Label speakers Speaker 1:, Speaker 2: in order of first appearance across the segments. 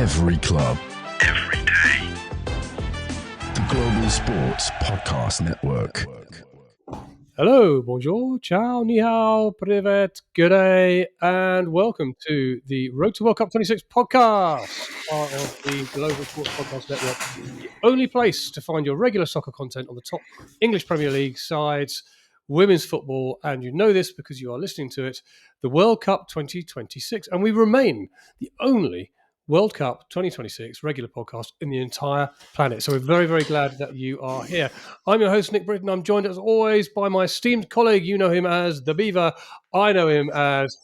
Speaker 1: Every club. Every day. The Global Sports Podcast Network.
Speaker 2: Hello, bonjour, ciao, ni hao, privet, good day, and welcome to the Road to World Cup 26 podcast, part of the Global Sports Podcast Network, the only place to find your regular soccer content on the top English Premier League sides, women's football, and you know this because you are listening to it, the World Cup 2026, and we remain the only World Cup 2026 regular podcast in the entire planet. So we're very, very glad that you are here. I'm your host, Nick Britten. I'm joined as always by my esteemed colleague. You know him as the Beaver. I know him as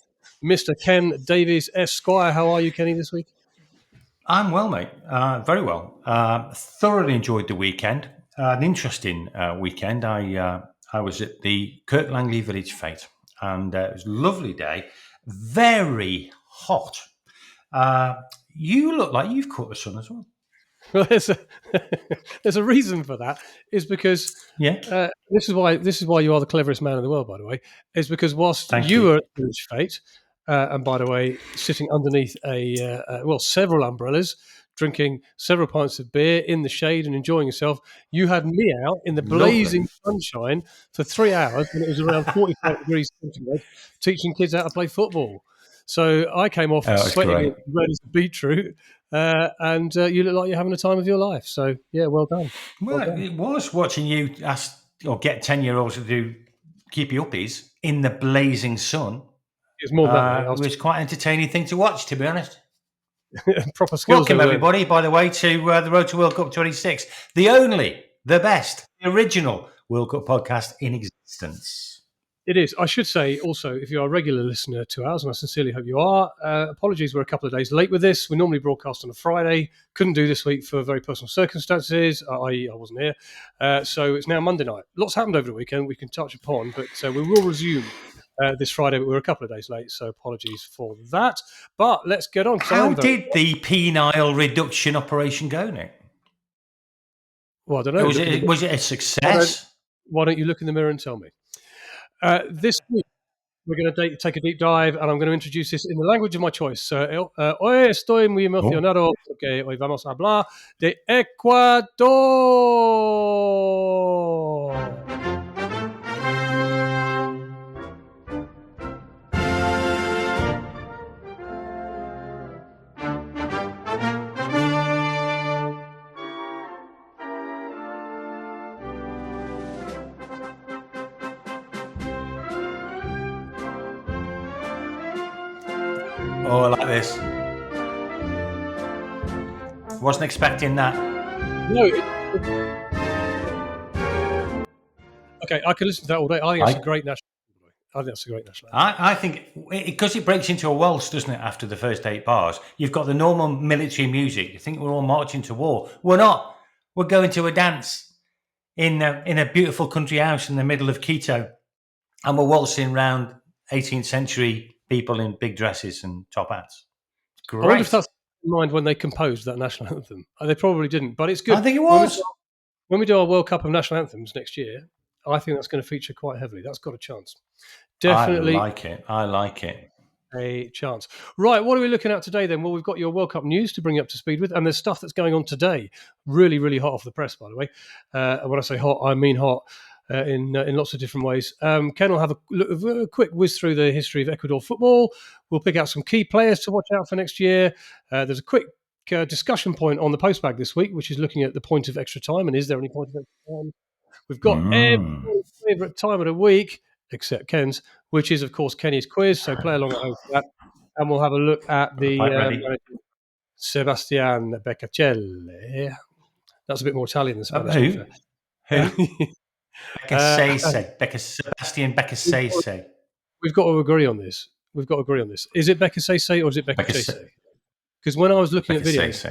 Speaker 2: Mr. Ken Davies, Esquire. How are you, Kenny, this week?
Speaker 3: I'm well, mate. Very well. Thoroughly enjoyed the weekend. An interesting weekend. I was at the Kirk Langley Village Fete, and it was a lovely day. Very hot. You look like you've caught the sun as well.
Speaker 2: Well, there's a reason for that. Is because this is why you are the cleverest man in the world. By the way, is because whilst you were at the Village Fete, and by the way, sitting underneath several umbrellas, drinking several pints of beer in the shade and enjoying yourself, you had me out in the blazing sunshine for 3 hours when it was around 45 degrees centigrade, teaching kids how to play football. So I came off sweating red as a beetroot, and you look like you're having the time of your life. So, yeah, well done.
Speaker 3: It was watching you ask or get 10-year-olds to keep you uppies in the blazing sun.
Speaker 2: It was more than that.
Speaker 3: It was quite an entertaining thing to watch, to be honest.
Speaker 2: Proper skills.
Speaker 3: Welcome, everybody, by the way, to the Road to World Cup 26, the only, the best, the original World Cup podcast in existence.
Speaker 2: It is. I should say also, if you're a regular listener to ours, and I sincerely hope you are, apologies, we're a couple of days late with this. We normally broadcast on a Friday. Couldn't do this week for very personal circumstances, i.e. I wasn't here. So it's now Monday night. Lots happened over the weekend we can touch upon, but we will resume this Friday, but we're a couple of days late, so apologies for that. But let's get on.
Speaker 3: How did the penile reduction operation go, Nick?
Speaker 2: Well, I don't know.
Speaker 3: Was it a success?
Speaker 2: Why don't you look in the mirror and tell me? This week, we're going to take a deep dive, and I'm going to introduce this in the language of my choice. Hoy estoy muy emocionado porque hoy vamos a hablar de Ecuador.
Speaker 3: Oh, I like this. Wasn't expecting that.
Speaker 2: No. Okay, I could listen to that all day. I think that's a great national.
Speaker 3: I think because it breaks into a waltz, doesn't it? After the first 8 bars, you've got the normal military music. You think we're all marching to war? We're not. We're going to a dance in a beautiful country house in the middle of Quito, and we're waltzing around 18th century people in big dresses and top hats. Great.
Speaker 2: I wonder if that's in mind when they composed that national anthem. They probably didn't, but it's good.
Speaker 3: I think it was.
Speaker 2: When we do our World Cup of national anthems next year, I think that's going to feature quite heavily. That's got a chance. Definitely.
Speaker 3: I like it.
Speaker 2: A chance. Right, what are we looking at today then? Well, we've got your World Cup news to bring you up to speed with, and there's stuff that's going on today. Really, really hot off the press, by the way. And when I say hot, I mean hot. In lots of different ways. Ken will have a quick whiz through the history of Ecuador football. We'll pick out some key players to watch out for next year. There's a quick discussion point on the postbag this week, which is looking at the point of extra time, and is there any point of extra time? We've got everyone's favourite time of the week, except Ken's, which is, of course, Kenny's quiz, so play along at home for that. And we'll have a look at the Sebastian Beccacelli. That's a bit more Italian than Spanish.
Speaker 3: Who? Sebastian Beccacelli.
Speaker 2: We've got to agree on this. Is it Beccacelli or is it Beccacelli? Because when I was looking at videos,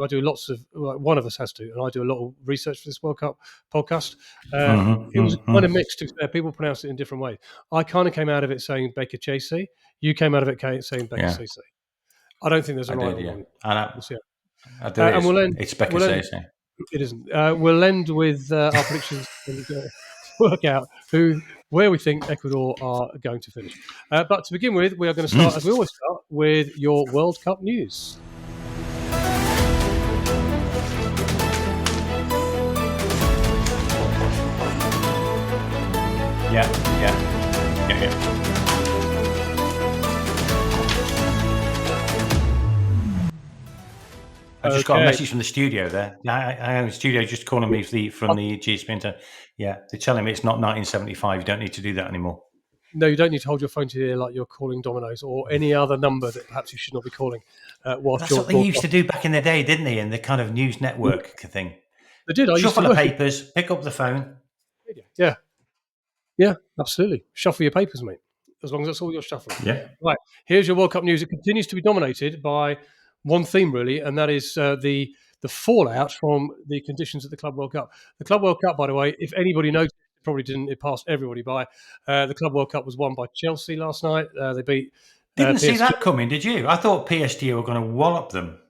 Speaker 2: I do lots of, one of us has to, and I do a lot of research for this World Cup podcast. It was kind of mixed. People pronounce it in different ways. I kind of came out of it saying Beccacelli. You came out of it saying Beccacelli. Yeah. I don't think there's a right one.
Speaker 3: It's Beccacelli.
Speaker 2: It isn't. We'll end with our predictions and work out where we think Ecuador are going to finish. But to begin with, we are going to start, as we always start, with your World Cup news.
Speaker 3: Yeah. I just got a message from the studio there. I am the studio just calling me from the GSP Inter. Yeah, they're telling me it's not 1975. You don't need to do that anymore.
Speaker 2: No, you don't need to hold your phone to your ear like you're calling Domino's or any other number that perhaps you should not be calling.
Speaker 3: That's what they used to do back in the day, didn't they? In the kind of news network thing.
Speaker 2: They did.
Speaker 3: Shuffle the papers, pick up the phone.
Speaker 2: Yeah, absolutely. Shuffle your papers, mate. As long as that's all you're shuffling.
Speaker 3: Yeah.
Speaker 2: Right. Here's your World Cup news. It continues to be dominated by one theme, really, and that is the fallout from the conditions at the Club World Cup. The Club World Cup, by the way, if anybody noticed, it probably didn't. It passed everybody by. The Club World Cup was won by Chelsea last night. They beat.
Speaker 3: Didn't see that coming, did you? I thought PSG were going to wallop them.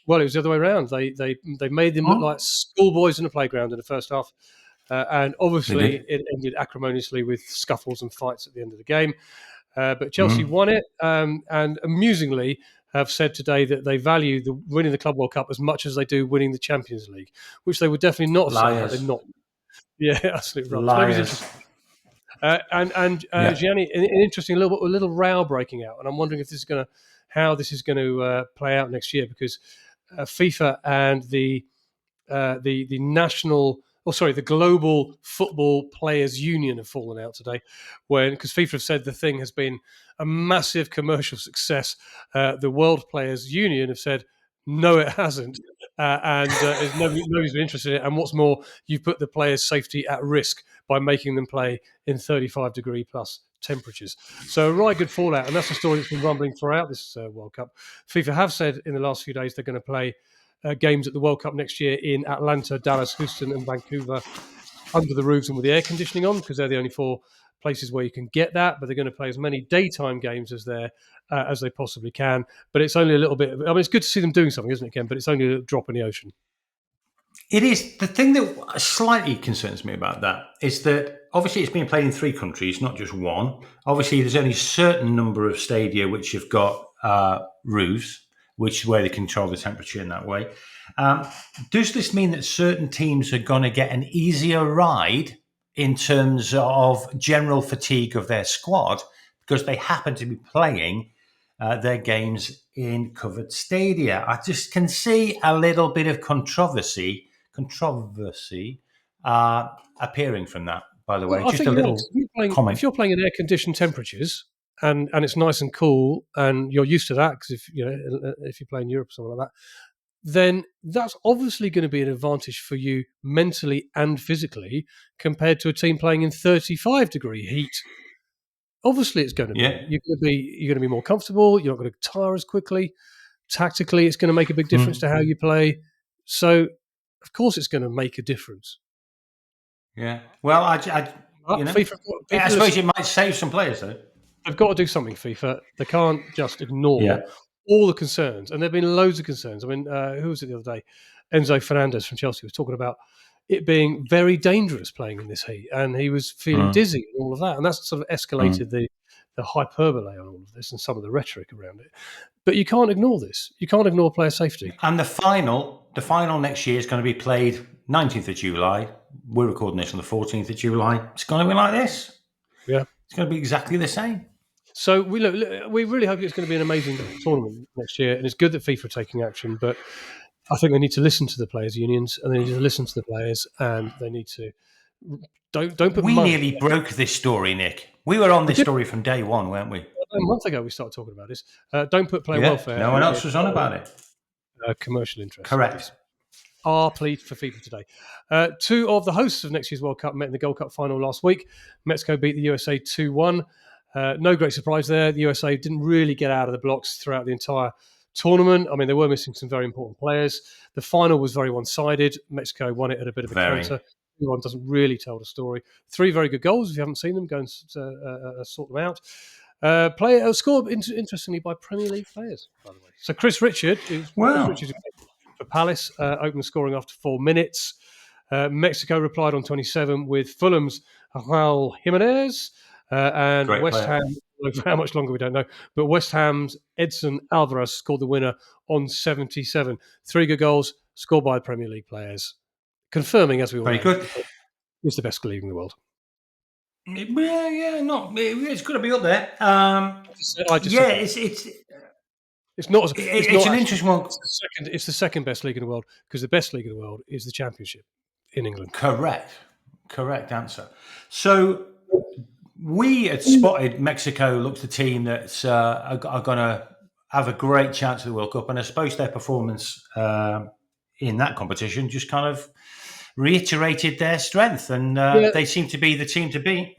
Speaker 2: Well, it was the other way around. They made them look like schoolboys in the playground in the first half. And obviously, it ended acrimoniously with scuffles and fights at the end of the game. But Chelsea won it, and amusingly have said today that they value winning the Club World Cup as much as they do winning the Champions League, which they would definitely not have said had they not. Yeah, absolutely right.
Speaker 3: Liars.
Speaker 2: Gianni, an interesting little row breaking out, and I'm wondering if how this is going to play out next year, because FIFA and the Global Football Players Union have fallen out today, because FIFA have said the thing has been a massive commercial success. The World Players Union have said, no, it hasn't, and nobody's been interested in it. And what's more, you've put the players' safety at risk by making them play in 35-degree plus temperatures. So a right good fallout, and that's the story that's been rumbling throughout this World Cup. FIFA have said in the last few days they're going to play games at the World Cup next year in Atlanta, Dallas, Houston, and Vancouver under the roofs and with the air conditioning on, because they're the only four places where you can get that. But they're going to play as many daytime games as they possibly can. But it's only a little bit. It's good to see them doing something, isn't it, Ken? But it's only a drop in the ocean.
Speaker 3: It is. The thing that slightly concerns me about that is that obviously it's being played in 3 countries, not just one. Obviously, there's only a certain number of stadia which have got roofs, which is where they control the temperature in that way. Does this mean that certain teams are going to get an easier ride in terms of general fatigue of their squad because they happen to be playing their games in covered stadia? I just can see a little bit of controversy appearing from that, by the way.
Speaker 2: Well,
Speaker 3: just a little comment.
Speaker 2: If you're playing in air-conditioned temperatures and it's nice and cool and you're used to that, because if you play in Europe or something like that, then that's obviously going to be an advantage for you mentally and physically compared to a team playing in 35-degree heat. Obviously, it's going to be. You're going to be more comfortable. You're not going to tire as quickly. Tactically, it's going to make a big difference to how you play. So, of course, it's going to make a difference.
Speaker 3: Yeah. Well, I suppose it might save some players, though.
Speaker 2: They've got to do something, FIFA. They can't just ignore all the concerns. And there have been loads of concerns. I mean, who was it the other day? Enzo Fernandez from Chelsea was talking about it being very dangerous playing in this heat. And he was feeling dizzy and all of that. And that's sort of escalated the hyperbole on all of this and some of the rhetoric around it. But you can't ignore this. You can't ignore player safety.
Speaker 3: And the final next year is going to be played 19th of July. We're recording this on the 14th of July. It's going to be like this.
Speaker 2: Yeah.
Speaker 3: It's going to be exactly the same.
Speaker 2: So we really hope it's going to be an amazing tournament next year. And it's good that FIFA are taking action. But I think they need to listen to the players' unions and they need to listen to the players and they need to don't put
Speaker 3: We nearly broke this story, Nick. We were on this story from day one, weren't we?
Speaker 2: A month ago we started talking about this. Don't put player welfare.
Speaker 3: No one else was on about it.
Speaker 2: Commercial interest.
Speaker 3: Correct.
Speaker 2: Our plea for FIFA today. 2 of the hosts of next year's World Cup met in the Gold Cup final last week. Mexico beat the USA 2-1. No great surprise there. The USA didn't really get out of the blocks throughout the entire tournament. I mean, they were missing some very important players. The final was very one-sided. Mexico won it at a bit of a counter. One doesn't really tell the story. 3 very good goals. If you haven't seen them, go and sort them out. Scored interestingly by Premier League players, by the way. So Chris Richard, for Palace, opened the scoring after 4 minutes. Mexico replied on 27 with Fulham's Raul Jimenez and
Speaker 3: Great
Speaker 2: West
Speaker 3: player.
Speaker 2: Ham. How much longer we don't know, but West Ham's Edson Alvarez scored the winner on 77. 3 good goals scored by Premier League players, confirming, as we all know,
Speaker 3: Very good.
Speaker 2: he's the best league in the world.
Speaker 3: It's going to be up there.
Speaker 2: It's not.
Speaker 3: It's an interesting one.
Speaker 2: It's the second best league in the world because the best league in the world is the Championship in England.
Speaker 3: Correct answer. So we had spotted Mexico looks the team that's are going to have a great chance at the World Cup, and I suppose their performance in that competition just kind of reiterated their strength, and they seem to be the team to beat.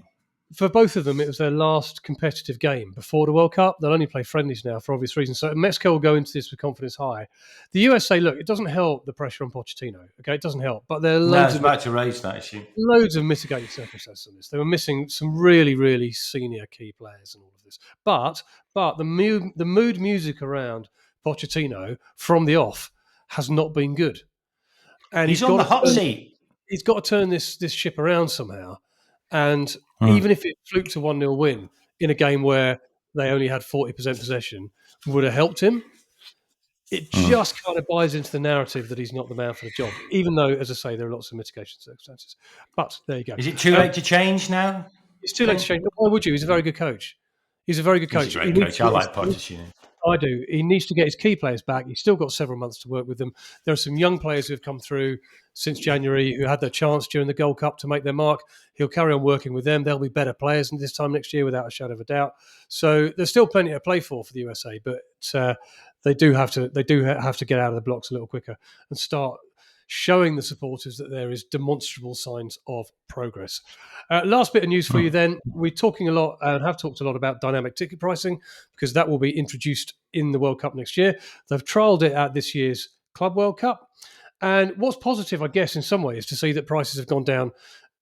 Speaker 2: For both of them, it was their last competitive game before the World Cup. They'll only play friendlies now for obvious reasons. So Mexico will go into this with confidence high. The USA, look, it doesn't help the pressure on Pochettino. Okay, it doesn't help. But there are loads
Speaker 3: to raise that issue.
Speaker 2: Loads of mitigating circumstances on this. They were missing some really, really senior key players and all of this. But the mood music around Pochettino from the off has not been good. And
Speaker 3: he's on the hot seat.
Speaker 2: He's got to turn this ship around somehow. And even if it fluked a 1-0 win in a game where they only had 40% possession, would have helped him. It just kind of buys into the narrative that he's not the man for the job, even though, as I say, there are lots of mitigation circumstances. But there you go.
Speaker 3: Is it too late to change now?
Speaker 2: It's too late to change. Why would you? He's a very good coach. He's a very good coach.
Speaker 3: He's a great coach. I like Pochettino.
Speaker 2: I do. He needs to get his key players back. He's still got several months to work with them. There are some young players who have come through since January who had their chance during the Gold Cup to make their mark. He'll carry on working with them. They'll be better players this time next year without a shadow of a doubt. So there's still plenty to play for the USA, but they do have to get out of the blocks a little quicker and start showing the supporters that there is demonstrable signs of progress. Last bit of news for you then. We're talking a lot and have talked a lot about dynamic ticket pricing because that will be introduced in the World Cup next year. They've trialled it at this year's Club World Cup. And what's positive, I guess, in some ways, to see that prices have gone down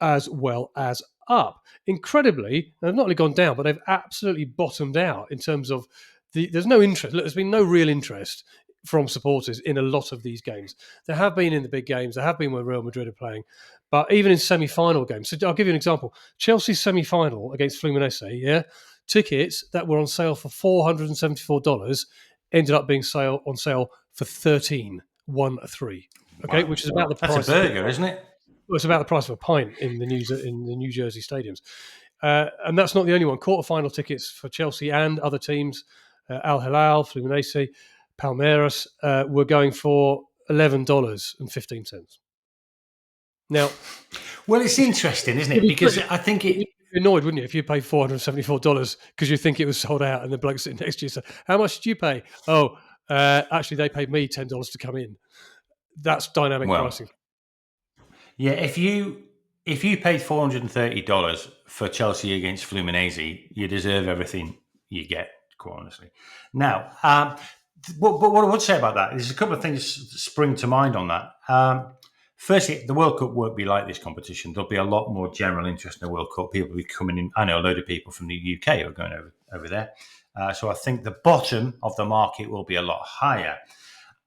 Speaker 2: as well as up. Incredibly, they've not only gone down, but they've absolutely bottomed out in terms of there's no interest. Look, there's been no real interest from supporters in a lot of these games. There have been in the big games. There have been when Real Madrid are playing. But even in semi-final games. So I'll give you an example. Chelsea's semi-final against Fluminense, tickets that were on sale for $474 ended up being on sale for $13. Okay, which is about the price.
Speaker 3: That's a burger, isn't it?
Speaker 2: Well, it's about the price of a pint in the New Jersey stadiums. And that's not the only one. Quarter-final tickets for Chelsea and other teams, Al Hilal, Fluminense, Palmeiras, were going for $11.15. Now,
Speaker 3: well, it's interesting, isn't it? Because I think
Speaker 2: you'd be annoyed, wouldn't you, if you paid $474 because you think it was sold out, and the bloke sitting next to you said, "How much did you pay?" "Oh, actually, they paid me $10 to come in." That's dynamic pricing.
Speaker 3: Yeah, if you paid $430 for Chelsea against Fluminense, you deserve everything you get, quite honestly. Now, but what I would say about that, there's a couple of things that spring to mind on that. Firstly, the World Cup won't be like this competition. There'll be a lot more general interest in the World Cup. People will be coming in. I know a load of people from the UK who are going over there. So I think the bottom of the market will be a lot higher.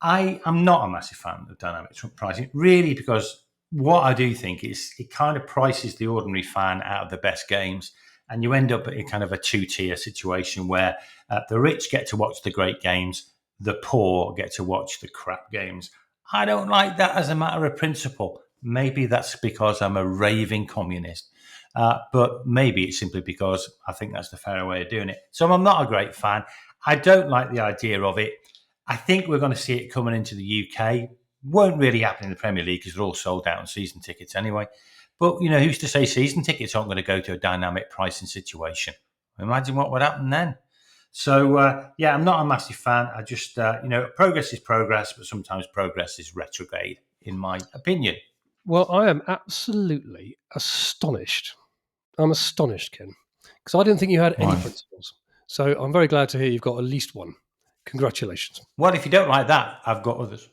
Speaker 3: I am not a massive fan of dynamic pricing, really, because what I do think is it kind of prices the ordinary fan out of the best games, and you end up in kind of a two-tier situation where the rich get to watch the great games, the poor get to watch the crap games. I don't like that as a matter of principle. Maybe that's because I'm a raving communist, but maybe it's simply because I think that's the fairer way of doing it. So I'm not a great fan. I don't like the idea of it. I think we're going to see it coming into the UK. Won't really happen in the Premier League because they're all sold out on season tickets anyway. But, who's to say season tickets aren't going to go to a dynamic pricing situation? Imagine what would happen then. So, I'm not a massive fan. I just, progress is progress, but sometimes progress is retrograde, in my opinion.
Speaker 2: Well, I am absolutely astonished. I'm astonished, Ken, because I didn't think you had any principles. So I'm very glad to hear you've got at least one. Congratulations.
Speaker 3: Well, if you don't like that, I've got others.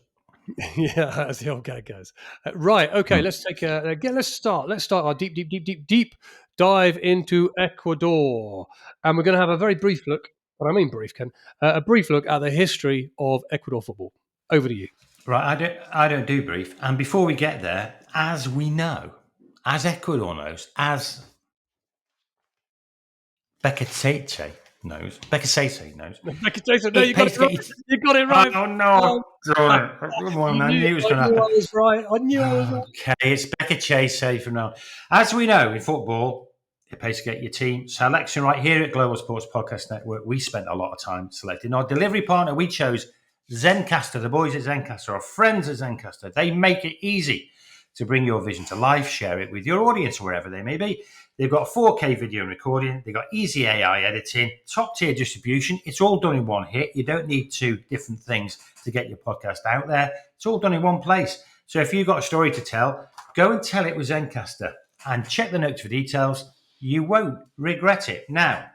Speaker 2: Yeah, as the old gag goes. Right. Okay. Let's take let's start our deep dive into Ecuador, and we're going to have a very brief look. What I mean brief, Ken, a brief look at the history of Ecuador football. Over to you.
Speaker 3: Right. I don't do brief. And before we get there, as we know, as Ecuador knows, as Becasese knows.
Speaker 2: Becasese, no, you got it right. You got it right.
Speaker 3: Oh, no. I knew it was going to happen.
Speaker 2: I was right. I knew I was right.
Speaker 3: Okay, it's Becasese from now. As we know in football, it pays to get your team selection right here at Global Sports Podcast Network. We spent a lot of time selecting our delivery partner. We chose Zencastr. The boys at Zencastr, our friends at Zencastr. They make it easy to bring your vision to life, share it with your audience wherever they may be. They've got 4K video and recording. They've got easy AI editing, top-tier distribution. It's all done in one hit. You don't need 2 different things to get your podcast out there. It's all done in one place. So if you've got a story to tell, go and tell it with Zencastr and check the notes for details. You won't regret it. Now,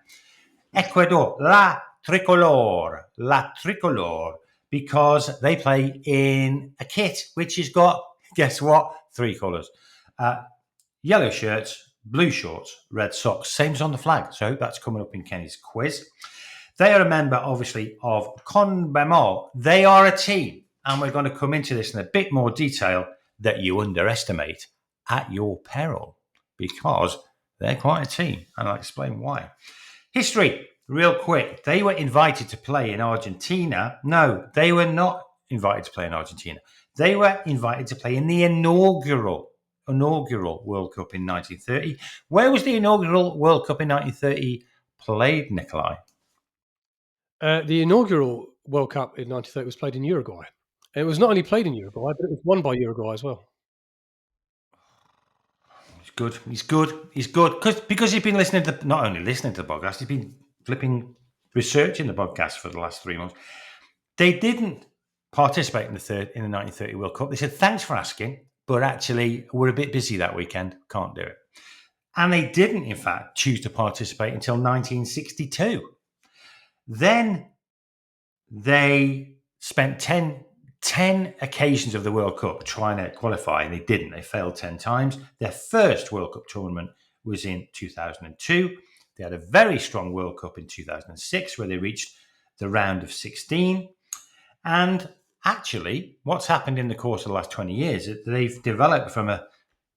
Speaker 3: Ecuador, la tricolor, because they play in a kit which has got, guess what, 3 colours. Yellow shirts, blue shorts, red socks, same as on the flag. So I hope that's coming up in Kenny's quiz. They are a member, obviously, of CONMEBOL. They are a team, and we're going to come into this in a bit more detail that you underestimate at your peril, because they're quite a team, and I'll explain why. History, real quick. They were invited to play in Argentina. No, they were not invited to play in Argentina. They were invited to play in the inaugural World Cup in 1930. Where was the inaugural World Cup in 1930 played, Nikolai?
Speaker 2: The inaugural World Cup in 1930 was played in Uruguay. And it was not only played in Uruguay, but it was won by Uruguay as well.
Speaker 3: He's good. Because he's been listening to not only listening to the podcast, he's been researching the podcast for the last 3 months. They didn't participate in the 1930 World Cup. They said, thanks for asking, but actually we're a bit busy that weekend, can't do it. And they didn't, in fact, choose to participate until 1962. Then they spent 10 occasions of the World Cup trying to qualify, and they didn't. They failed 10 times. Their first World Cup tournament was in 2002. They had a very strong World Cup in 2006, where they reached the round of 16. And actually, what's happened in the course of the last 20 years is that they've developed from a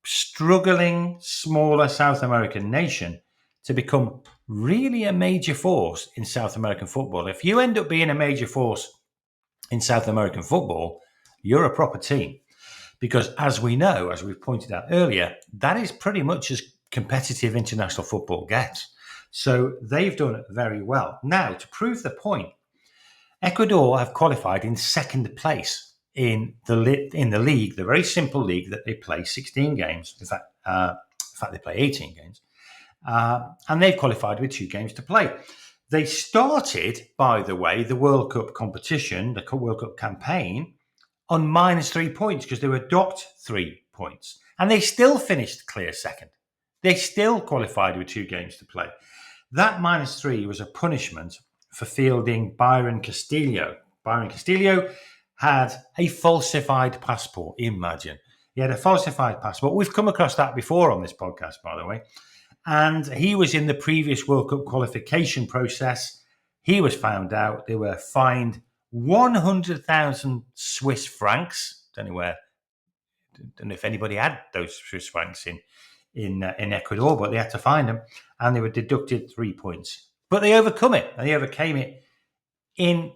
Speaker 3: struggling, smaller South American nation to become really a major force in South American football. If you end up being a major force in South American football, you're a proper team. Because as we know, as we've pointed out earlier, that is pretty much as competitive international football gets. So they've done it very well. Now, to prove the point, Ecuador have qualified in second place in the league, the very simple league that they play 16 games. In fact, they play 18 games. And they've qualified with 2 games to play. They started, by the way, the World Cup competition, the World Cup campaign, on -3 points because they were docked 3 points. And they still finished clear second. They still qualified with 2 games to play. That -3 was a punishment for fielding Byron Castillo. Byron Castillo had a falsified passport, imagine. He had a falsified passport. We've come across that before on this podcast, by the way. And he was in the previous World Cup qualification process. He was found out. They were fined 100,000 Swiss francs. Don't know if anybody had those Swiss francs in Ecuador, but they had to find them. And they were deducted 3 points. But they overcome it, and they overcame it in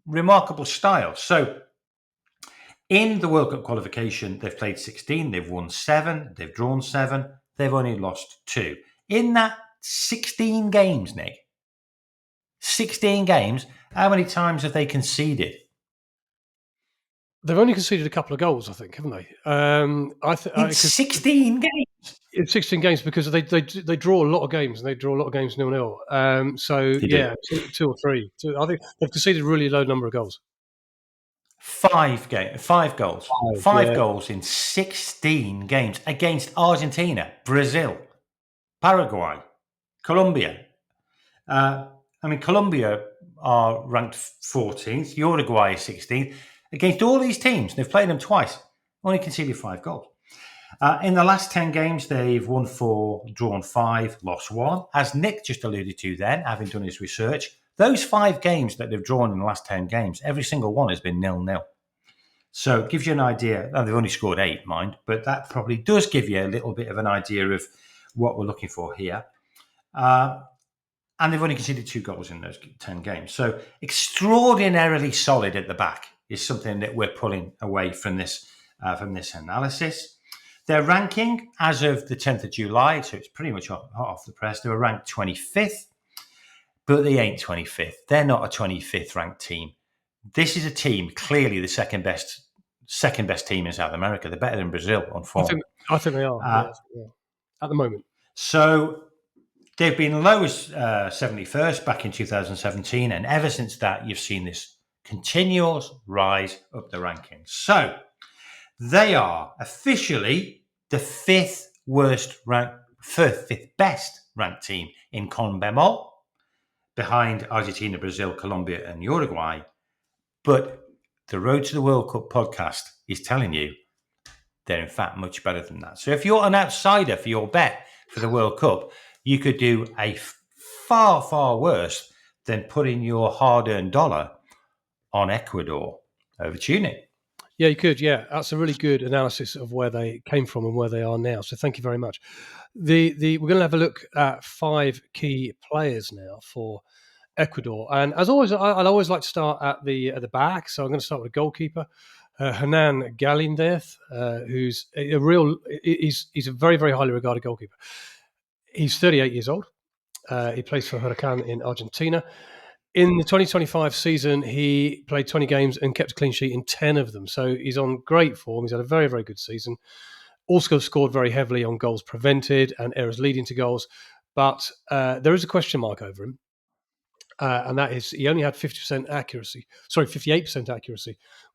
Speaker 3: remarkable style. So in the World Cup qualification, they've played 16, they've won 7, they've drawn 7, they've only lost 2. In that 16 games, Nick, 16 games, how many times have they conceded?
Speaker 2: They've only conceded a couple of goals, I think, haven't they?
Speaker 3: In 16 games?
Speaker 2: In 16 games, because they draw a lot of games, and they draw a lot of games 0-0. So, 2 or 3. I think they've conceded a really low number of goals.
Speaker 3: 5 goals. 5 goals in 16 games against Argentina, Brazil, Paraguay, Colombia. Colombia are ranked 14th. Uruguay is 16th. Against all these teams, they've played them twice. Only conceded 5 goals. In the last 10 games, they've won 4, drawn 5, lost 1. As Nick just alluded to then, having done his research, those 5 games that they've drawn in the last 10 games, every single one has been 0-0. So it gives you an idea. They've only scored 8, mind, but that probably does give you a little bit of an idea of what we're looking for here. And they've only conceded 2 goals in those 10 games. So extraordinarily solid at the back is something that we're pulling away from this analysis. Their ranking as of the 10th of July, so it's pretty much hot off the press, they were ranked 25th, but they ain't 25th. They're not a 25th ranked team. This is a team, clearly the second best team in South America. They're better than Brazil on form.
Speaker 2: I think they are, at the moment.
Speaker 3: So they've been low as 71st back in 2017, and ever since that, you've seen this continuous rise up the rankings. So they are officially the fifth best ranked team in CONMEBOL, behind Argentina, Brazil, Colombia, and Uruguay. But the Road to the World Cup podcast is telling you they're in fact much better than that. So if you're an outsider for your bet for the World Cup, you could do a far, far worse than putting your hard-earned dollar on Ecuador. Over to you, Nick.
Speaker 2: Yeah, you could. Yeah, that's a really good analysis of where they came from and where they are now. So thank you very much. We're going to have a look at 5 key players now for Ecuador, and as always, I'd always like to start at the back. So I'm going to start with a goalkeeper, Hernan Galindez, who's he's a very, very highly regarded goalkeeper. He's 38 years old. He plays for Huracan in Argentina. In the 2025 season, he played 20 games and kept a clean sheet in 10 of them. So he's on great form. He's had a very, very good season. Also scored very heavily on goals prevented and errors leading to goals. But there is a question mark over him. And that is he only had 58% accuracy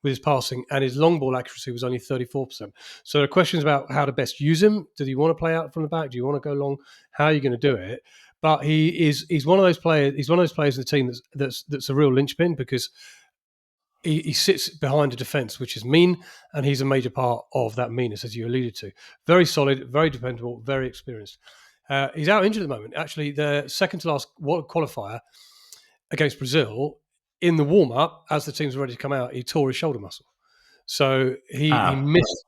Speaker 2: with his passing, and his long ball accuracy was only 34%. So there are questions about how to best use him. Do you want to play out from the back? Do you want to go long? How are you going to do it? But he's one of those players. He's one of those players in the team that's a real linchpin, because he sits behind a defence which is mean, and he's a major part of that meanness, as you alluded to. Very solid, very dependable, very experienced. He's out injured at the moment. Actually, the second to last qualifier against Brazil, in the warm-up, as the teams were ready to come out, he tore his shoulder muscle. So he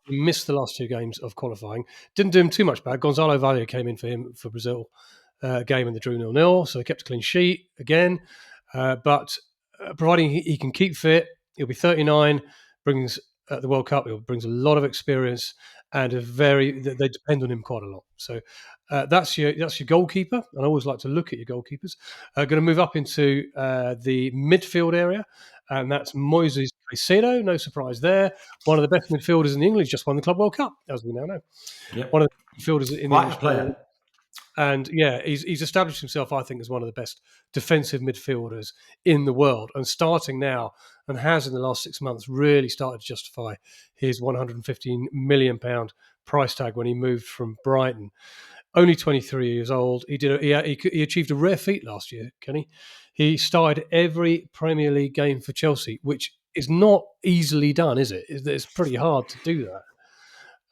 Speaker 2: missed the last 2 games of qualifying. Didn't do him too much bad. Gonzalo Valle came in for him for Brazil game, and they drew 0-0, so they kept a clean sheet again. But providing he can keep fit, he'll be 39, brings at the World Cup, he brings a lot of experience, and they depend on him quite a lot. So that's your goalkeeper, and I always like to look at your goalkeepers. Going to move up into the midfield area, and that's Moises Caicedo. No surprise there. One of the best midfielders in England. He's just won the Club World Cup, as we now know.
Speaker 3: Yep.
Speaker 2: One of the midfielders in
Speaker 3: Quite
Speaker 2: the English
Speaker 3: player.
Speaker 2: And yeah, he's established himself, I think, as one of the best defensive midfielders in the world, and starting now, and has in the last 6 months really started to justify his £115 million price tag when he moved from Brighton. Only 23 years old. He achieved a rare feat last year, Kenny. He started every Premier League game for Chelsea, which is not easily done, is it? It's pretty hard to do that.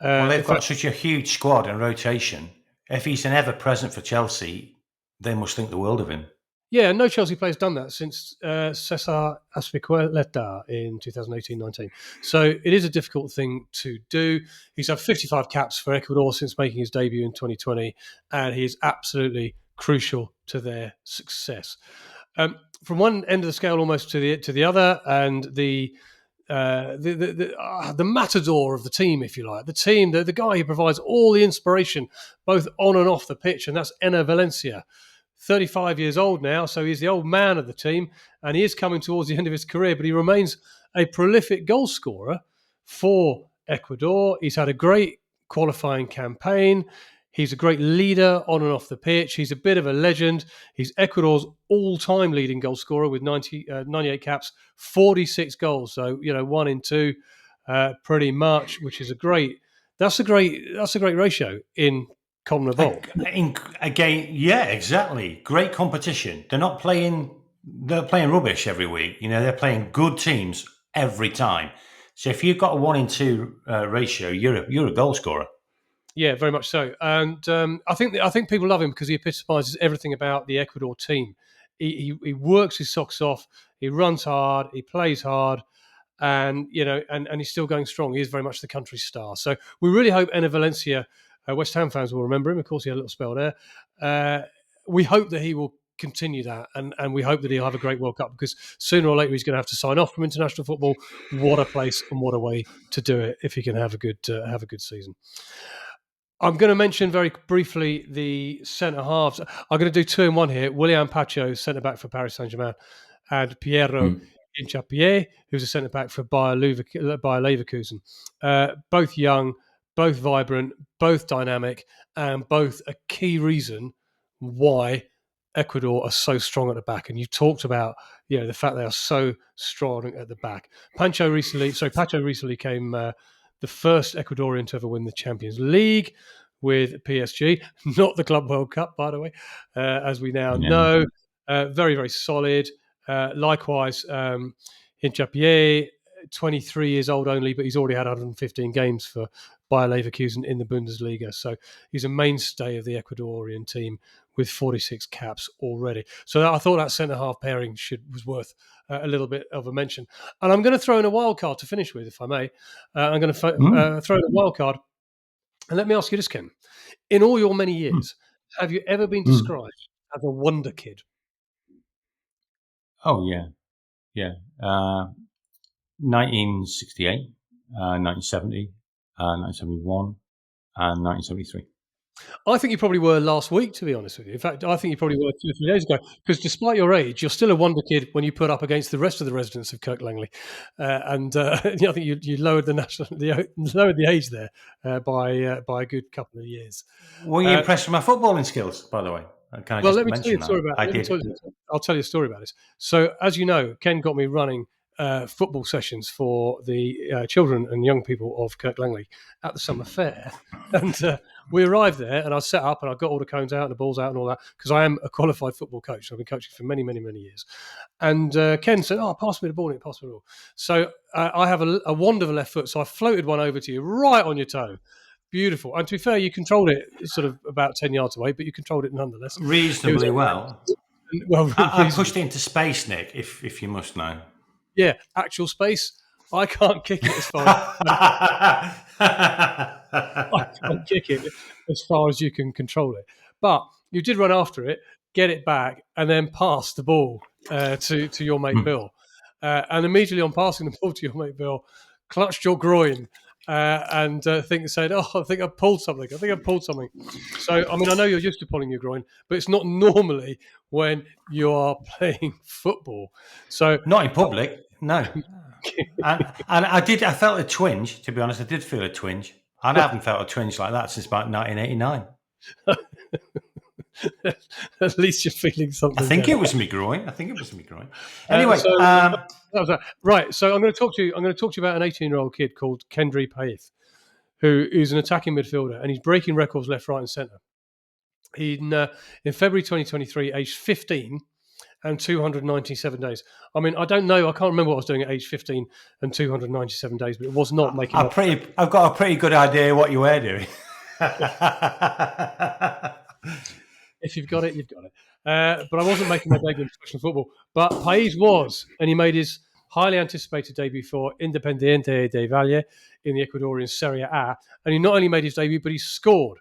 Speaker 3: Well, they've got such a huge squad and rotation. If he's an ever-present for Chelsea, they must think the world of him.
Speaker 2: Yeah, no Chelsea player's done that since Cesar Azpilicueta in 2018-19. So it is a difficult thing to do. He's had 55 caps for Ecuador since making his debut in 2020, and he is absolutely crucial to their success. From one end of the scale almost to the other, and the matador of the team, if you like, the guy who provides all the inspiration both on and off the pitch, and that's Enner Valencia. 35 years old now, so he's the old man of the team, and he is coming towards the end of his career, but he remains a prolific goal scorer for Ecuador. He's had a great qualifying campaign. He's a great leader on and off the pitch. He's a bit of a legend. He's Ecuador's all-time leading goal scorer with 98 caps, 46 goals. So, 1 in 2, pretty much, which is a great ratio in CONMEBOL.
Speaker 3: Again, yeah, exactly. Great competition. They're playing rubbish every week. They're playing good teams every time. So if you've got a 1 in 2 ratio, you're a goal scorer.
Speaker 2: Yeah, very much so. And I think people love him because he epitomises everything about the Ecuador team. He works his socks off. He runs hard. He plays hard. And he's still going strong. He is very much the country star. So we really hope Enner Valencia, West Ham fans will remember him. Of course, he had a little spell there. We hope that he will continue that, and we hope that he'll have a great World Cup, because sooner or later he's going to have to sign off from international football. What a place and what a way to do it if he can have a good season. I'm going to mention very briefly the centre halves. I'm going to do 2 in 1 here. William Pacho, centre back for Paris Saint-Germain, and Piero Hincapié, who's a centre back for Bayer Leverkusen. Both young, both vibrant, both dynamic, and both a key reason why Ecuador are so strong at the back. And you talked about the fact they are so strong at the back. Pacho recently came the first Ecuadorian to ever win the Champions League with PSG, not the Club World Cup, by the way, as we now know. Very, very solid. Likewise, Hincapié, 23 years old only, but he's already had 115 games for Bayer Leverkusen in the Bundesliga. So he's a mainstay of the Ecuadorian team with 46 caps already. So I thought that centre-half pairing was worth a little bit of a mention. And I'm going to throw in a wild card to finish with, if I may. I'm going to throw in a wild card. And let me ask you this, Ken. In all your many years, have you ever been described as a wonder kid?
Speaker 3: Oh, yeah. 1968, 1970, 1971, and 1973.
Speaker 2: I think you probably were last week, to be honest with you. In fact, I think you probably were 2 or 3 days ago, because despite your age, you're still a wonder kid when you put up against the rest of the residents of Kirk Langley. I think you lowered the age there by a good couple of years.
Speaker 3: Were you impressed with my footballing skills, by the way?
Speaker 2: Let me tell you a story about it. I'll tell you a story about this. So, as you know, Ken got me running football sessions for the children and young people of Kirk Langley at the summer fair. And we arrived there, and I set up, and I got all the cones out and the balls out and all that, because I am a qualified football coach. I've been coaching for many, many, many years. And Ken said, pass me the ball, Nick, pass me the ball. So I have a wonderful left foot, so I floated one over to you right on your toe. Beautiful. And to be fair, you controlled it sort of about 10 yards away, but you controlled it nonetheless.
Speaker 3: Reasonably well. I pushed it into space, Nick, if you must know.
Speaker 2: Yeah, actual space. I can't kick it as far as you can control it. But you did run after it, get it back, and then pass the ball to your mate Bill. And immediately on passing the ball to your mate Bill, clutched your groin and said, I think I pulled something. So, I mean, I know you're used to pulling your groin, but it's not normally when you are playing football. So
Speaker 3: not in public, no. and I felt a twinge, to be honest. I did feel a twinge. I haven't felt a twinge like that since about 1989.
Speaker 2: At least you're feeling something.
Speaker 3: I think it was me groin. Anyway,
Speaker 2: right. So I'm going to talk to you about an 18-year-old kid called Kendry Paith, who is an attacking midfielder, and he's breaking records left, right, and centre. In February 2023, aged 15 and 297 days. I mean, I don't know. I can't remember what I was doing at age 15 and 297 days, but it was not making.
Speaker 3: I've got a pretty good idea what you were doing.
Speaker 2: If you've got it, you've got it. But I wasn't making my debut in professional football. But País was, and he made his highly anticipated debut for Independiente del Valle in the Ecuadorian Serie A. And he not only made his debut, but he scored,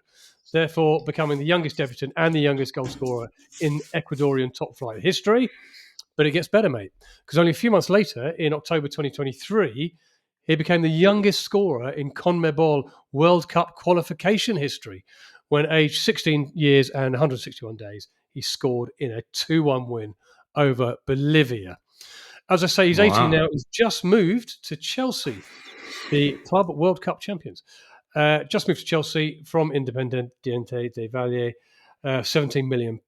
Speaker 2: therefore becoming the youngest debutant and the youngest goal scorer in Ecuadorian top flight history. But it gets better, mate, because only a few months later, in October 2023, he became the youngest scorer in CONMEBOL World Cup qualification history, when aged 16 years and 161 days, he scored in a 2-1 win over Bolivia. As I say, he's 18 now. He's just moved to Chelsea, the Club World Cup champions. Just moved to Chelsea from Independiente del Valle, £17 million.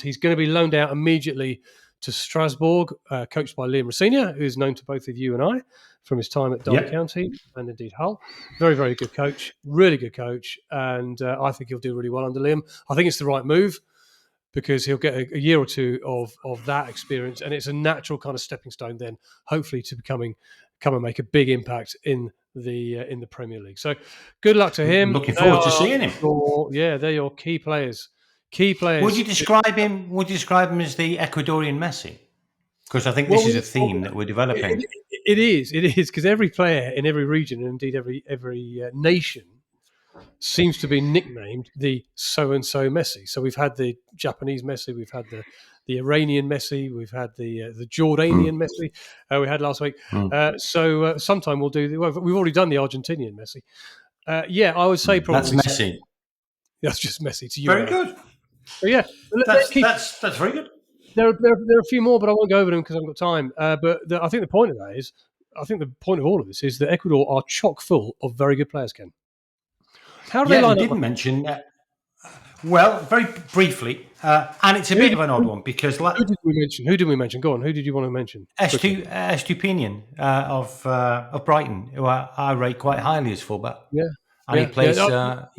Speaker 2: He's going to be loaned out immediately to Strasbourg, coached by Liam Rosenior, who's known to both of you and I from his time at Derby County and indeed Hull. Very, very good coach, really good coach, and I think he'll do really well under Liam. I think it's the right move because he'll get a year or two of that experience, and it's a natural kind of stepping stone then, hopefully, to come and make a big impact in the Premier League. So good luck to him.
Speaker 3: Looking forward to seeing him.
Speaker 2: They're your key players.
Speaker 3: Would you describe him as the Ecuadorian Messi? Because I think this is a theme that we're developing.
Speaker 2: It is because every player in every region, and indeed every nation, seems to be nicknamed the so and so Messi. So we've had the Japanese Messi, we've had the Iranian Messi. We've had the Jordanian Messi we had last week. So sometime we'll do. We've already done the Argentinian Messi. I would say probably
Speaker 3: that's Messi.
Speaker 2: That's just Messi to you.
Speaker 3: Very good.
Speaker 2: So yeah,
Speaker 3: that's very good.
Speaker 2: There are a few more, but I won't go over them because I haven't got time. I think the point of that is, I think the point of all of this is that Ecuador are chock full of very good players, Ken. How do they line up?
Speaker 3: You didn't mention well, very briefly, and it's a bit of an odd one because
Speaker 2: who did we mention? Go on. Who did you want to mention?
Speaker 3: Estupinian of Brighton, who I rate quite highly as fullback.
Speaker 2: Yeah,
Speaker 3: and he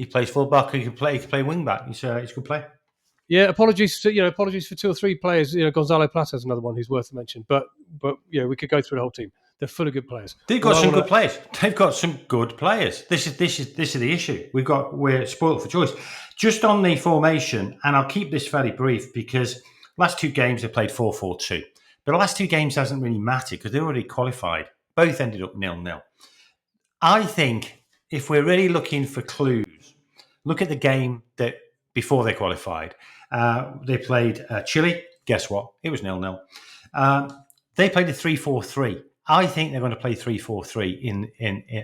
Speaker 3: plays fullback. He can play wing back. He's a good player.
Speaker 2: Yeah, apologies for 2 or 3 players. Gonzalo Plata is another one who's worth a mention. But we could go through the whole team. They're full of good players.
Speaker 3: They've got some good players. They've got some good players. This is the issue. We're spoiled for choice. Just on the formation, and I'll keep this fairly brief because last 2 games they played 4-4-2. But the last 2 games hasn't really mattered because they already qualified. Both ended up 0-0. I think if we're really looking for clues, look at the game that before they qualified. They played Chile. Guess what? It was 0-0. They played a 3-4-3. I think they're going to play 3-4-3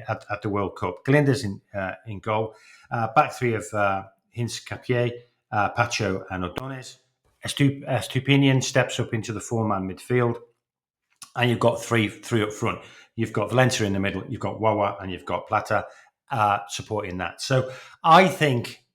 Speaker 3: at the World Cup. Glinda's in goal. Back 3 of Hinz Capier, Pacho and Ordonez. Estupinian steps up into the 4-man midfield. And you've got three up front. You've got Valencia in the middle. You've got Wawa and you've got Plata supporting that. So I think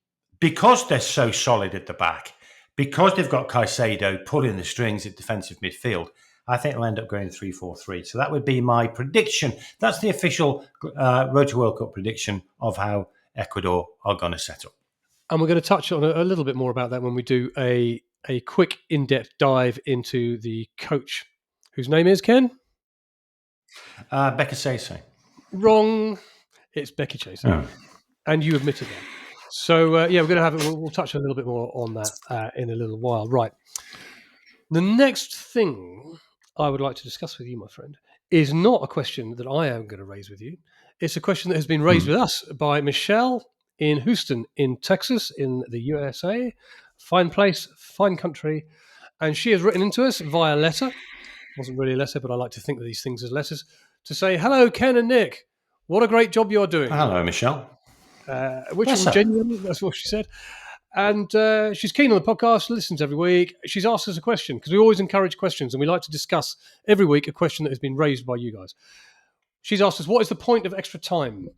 Speaker 3: because they're so solid at the back, because they've got Caicedo pulling the strings at defensive midfield, I think they'll end up going 3-4-3. So that would be my prediction. That's the official Road to World Cup prediction of how Ecuador are going to set up.
Speaker 2: And we're going to touch on a little bit more about that when we do a quick in-depth dive into the coach, whose name is, Ken?
Speaker 3: Becca Sese.
Speaker 2: Wrong. It's Becky Chase. Oh. And you admitted that. So, we're going to have it. We'll touch a little bit more on that in a little while. Right. The next thing I would like to discuss with you, my friend, is not a question that I am going to raise with you. It's a question that has been raised with us by Michelle in Houston, in Texas, in the USA. Fine place, fine country. And she has written into us via letter. It wasn't really a letter, but I like to think of these things as letters, to say, hello, Ken and Nick. What a great job you're doing.
Speaker 3: Hello, Michelle.
Speaker 2: Which was genuine, that's what she said. And she's keen on the podcast, listens every week. She's asked us a question, because we always encourage questions, and we like to discuss every week a question that has been raised by you guys. She's asked us, what is the point of extra time?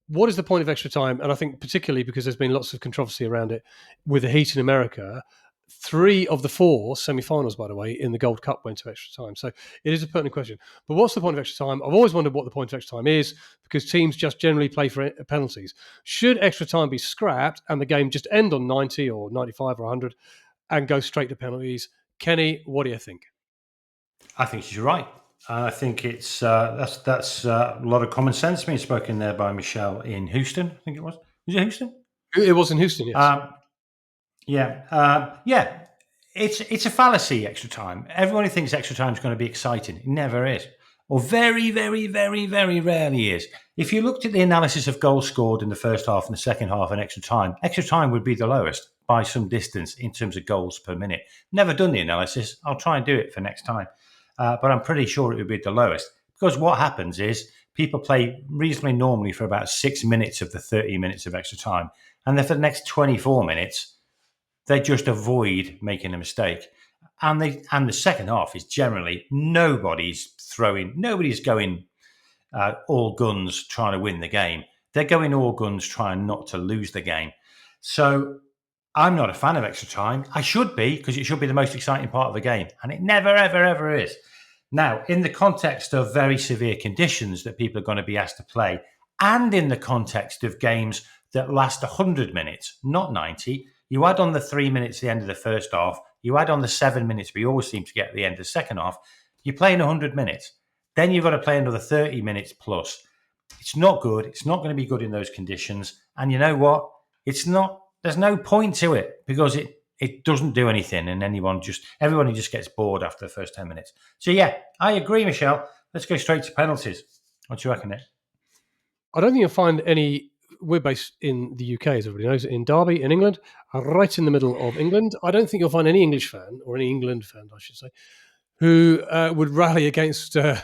Speaker 2: What is the point of extra time? And I think particularly because there's been lots of controversy around it with the heat in America, 3 of the 4 semi-finals, by the way, in the Gold Cup went to extra time. So it is a pertinent question. But what's the point of extra time? I've always wondered what the point of extra time is, because teams just generally play for penalties. Should extra time be scrapped and the game just end on 90 or 95 or 100 and go straight to penalties? Kenny, what do you think?
Speaker 3: I think she's right. I think it's that's a lot of common sense being spoken there by Michelle in Houston. I think it was. Was it Houston?
Speaker 2: It was in Houston, yes.
Speaker 3: It's a fallacy, extra time. Everybody thinks extra time is going to be exciting. It never is. Or very, very, very, very rarely is. If you looked at the analysis of goals scored in the first half and the second half and extra time would be the lowest by some distance in terms of goals per minute. Never done the analysis. I'll try and do it for next time. But I'm pretty sure it would be the lowest. Because what happens is people play reasonably normally for about 6 minutes of the 30 minutes of extra time. And then for the next 24 minutes, they just avoid making a mistake. And the second half is generally nobody's going all guns trying to win the game. They're going all guns trying not to lose the game. So I'm not a fan of extra time. I should be, because it should be the most exciting part of the game. And it never, ever, ever is. Now, in the context of very severe conditions that people are going to be asked to play, and in the context of games that last 100 minutes, not 90, you add on the 3 minutes at the end of the first half, you add on the 7 minutes we always seem to get at the end of the second half, you're playing 100 minutes. Then you've got to play another 30 minutes plus. It's not good. It's not going to be good in those conditions. And you know what? There's no point to it, because it doesn't do anything, and everybody just gets bored after the first 10 minutes. So yeah, I agree, Michelle. Let's go straight to penalties. What do you reckon, Nick?
Speaker 2: I don't think you'll find any we're based in the UK, as everybody knows, in Derby, in England, right in the middle of England. I don't think you'll find any English fan, or any England fan, I should say, who would rally against the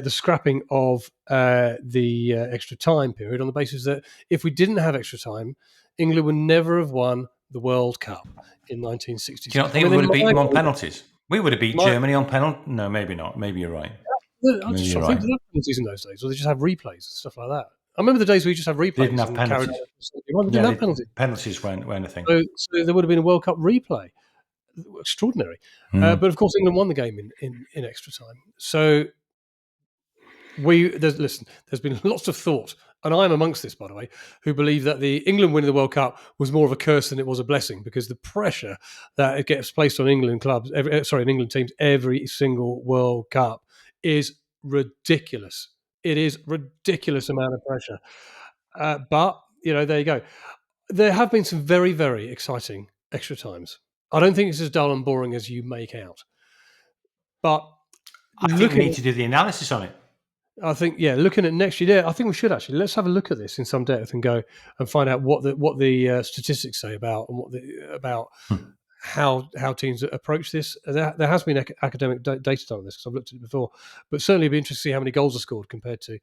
Speaker 2: scrapping of the extra time period on the basis that if we didn't have extra time, England would never have won the World Cup in 1966.
Speaker 3: Do you not think we would have beaten them on penalties? We would have beat Germany on penalty. No, maybe not. Maybe you're right.
Speaker 2: I just think they had penalties in those days, or they just have replays and stuff like that. I remember the days where you just have replays.
Speaker 3: They didn't have penalties.
Speaker 2: They didn't have penalties.
Speaker 3: Penalties weren't a thing.
Speaker 2: So there would have been a World Cup replay. Extraordinary. But of course, England won the game in extra time. So there's been lots of thought, and I'm amongst this, by the way, who believe that the England winning the World Cup was more of a curse than it was a blessing, because the pressure that it gets placed on England England teams every single World Cup is ridiculous. It is ridiculous amount of pressure. But there you go. There have been some very, very exciting extra times. I don't think it's as dull and boring as you make out. But
Speaker 3: I think we need to do the analysis on it.
Speaker 2: I think, looking at next year, I think we should actually. Let's have a look at this in some depth and go and find out what the statistics say about how teams approach this. There has been academic data done on this, because I've looked at it before. But certainly, it'd be interesting to see how many goals are scored compared to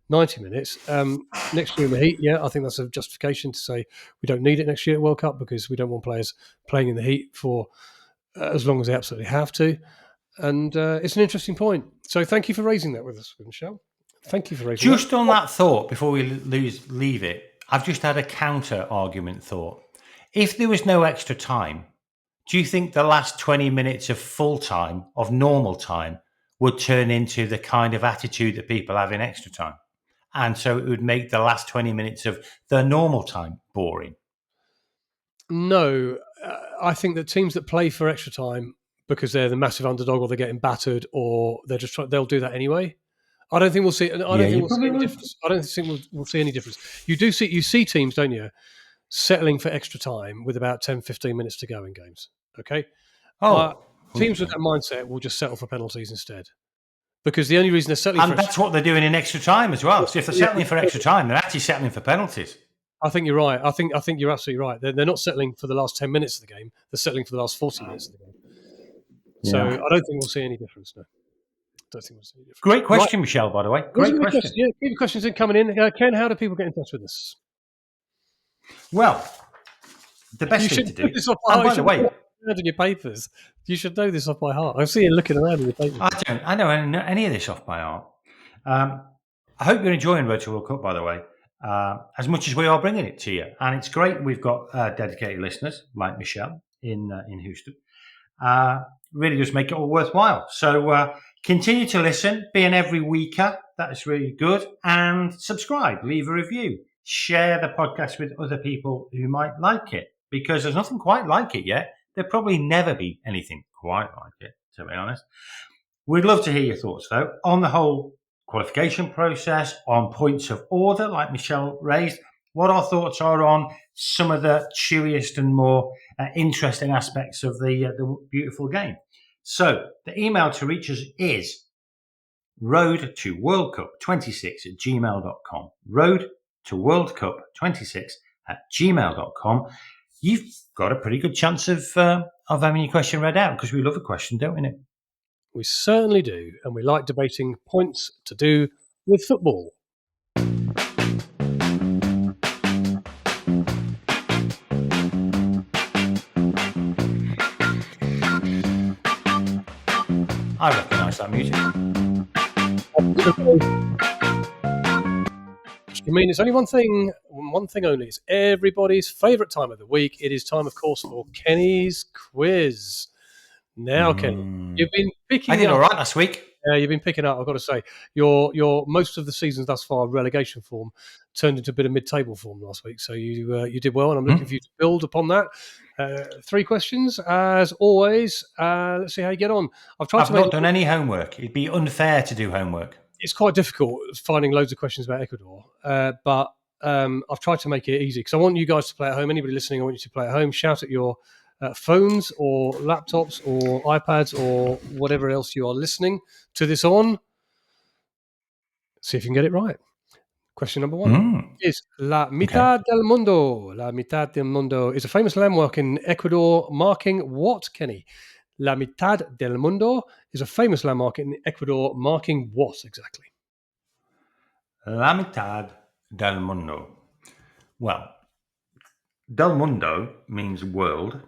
Speaker 2: 90 minutes. Next year in the heat, I think that's a justification to say we don't need it next year at World Cup, because we don't want players playing in the heat for as long as they absolutely have to. And it's an interesting point. So thank you for raising that with us, Michelle. Thank you for raising
Speaker 3: Just on that thought, before we leave it, I've just had a counter argument thought. If there was no extra time, do you think the last 20 minutes of full time, of normal time, would turn into the kind of attitude that people have in extra time? And so it would make the last 20 minutes of the normal time boring?
Speaker 2: No. I think that teams that play for extra time because they're the massive underdog, or they're getting battered, or they're just they'll do that anyway. I don't think we'll see. I don't think we'll see any difference. I don't think we'll see any difference. You see teams, don't you, settling for extra time with about 10, 15 minutes to go in games. Okay. Teams with that mindset will just settle for penalties instead, because the only reason they're settling
Speaker 3: that's what they're doing in extra time as well. So if they're settling for extra time, they're actually settling for penalties.
Speaker 2: I think you're right. I think you're absolutely right. They're not settling for the last 10 minutes of the game. They're settling for the last 40 minutes of the game. So I don't think we'll see any difference. No. Don't think we'll see any difference.
Speaker 3: Great question, Michelle, by the way. Great question.
Speaker 2: Yeah, keep the questions in coming in. Ken, how do people get in touch with us?
Speaker 3: Well, the best thing to do...
Speaker 2: by the way... in your papers. You should know this off by heart. I see you looking around in your papers.
Speaker 3: I don't know any of this off by heart. I hope you're enjoying Road to World Cup, by the way, as much as we are bringing it to you. And it's great we've got dedicated listeners like Michelle in Houston. Really does make it all worthwhile. So continue to listen, be an every weeker. That is really good. And subscribe, leave a review, share the podcast with other people who might like it, because there's nothing quite like it yet. There'll probably never be anything quite like it, to be honest. We'd love to hear your thoughts, though, on the whole qualification process, on points of order, like Michelle raised, what our thoughts are on some of the chewiest and more interesting aspects of the beautiful game. So the email to reach us is roadtoworldcup26@gmail.com. roadtoworldcup26@gmail.com. You've got a pretty good chance of having your question read out, because we love a question, don't we, Nick?
Speaker 2: We certainly do, and we like debating points to do with football.
Speaker 3: I recognise that music.
Speaker 2: I mean, it's only one thing only. It's everybody's favourite time of the week. It is time, of course, for Kenny's quiz. Now, Kenny, you've been picking.
Speaker 3: I did all right last week.
Speaker 2: Yeah, you've been picking up. I've got to say, your most of the seasons thus far relegation form turned into a bit of mid-table form last week. So you did well, and I'm looking for you to build upon that. 3 questions as always. Let's see how you get on. I've
Speaker 3: not done any homework. It'd be unfair to do homework.
Speaker 2: It's quite difficult finding loads of questions about Ecuador, but I've tried to make it easy, because I want you guys to play at home. Anybody listening, I want you to play at home. Shout at your phones or laptops or iPads or whatever else you are listening to this on. See if you can get it right. Question number 1 is La Mitad del Mundo. La Mitad del Mundo is a famous landmark in Ecuador marking what, Kenny? La Mitad del Mundo is a famous landmark in Ecuador marking what exactly?
Speaker 3: La Mitad del Mundo. Well, del Mundo means world.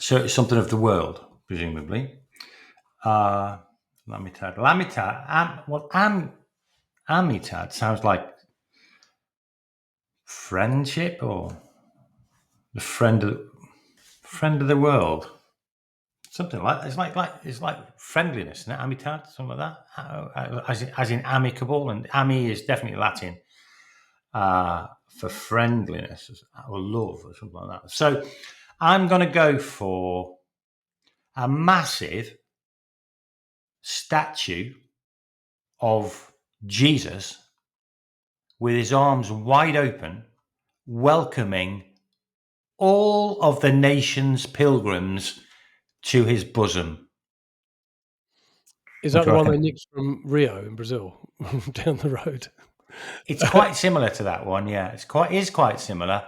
Speaker 3: So it's something of the world, presumably. La Mitad. La Mitad. Amitad sounds like friendship or the friend of the world. Something like that. It's like friendliness, isn't it? Amitad, something like that. As in amicable, and ami is definitely Latin for friendliness or love or something like that. So I'm going to go for a massive statue of Jesus with his arms wide open, welcoming all of the nation's pilgrims to his bosom.
Speaker 2: Is that the one they nicked from Rio in Brazil down the road?
Speaker 3: It's quite similar to that one, yeah. It's quite similar.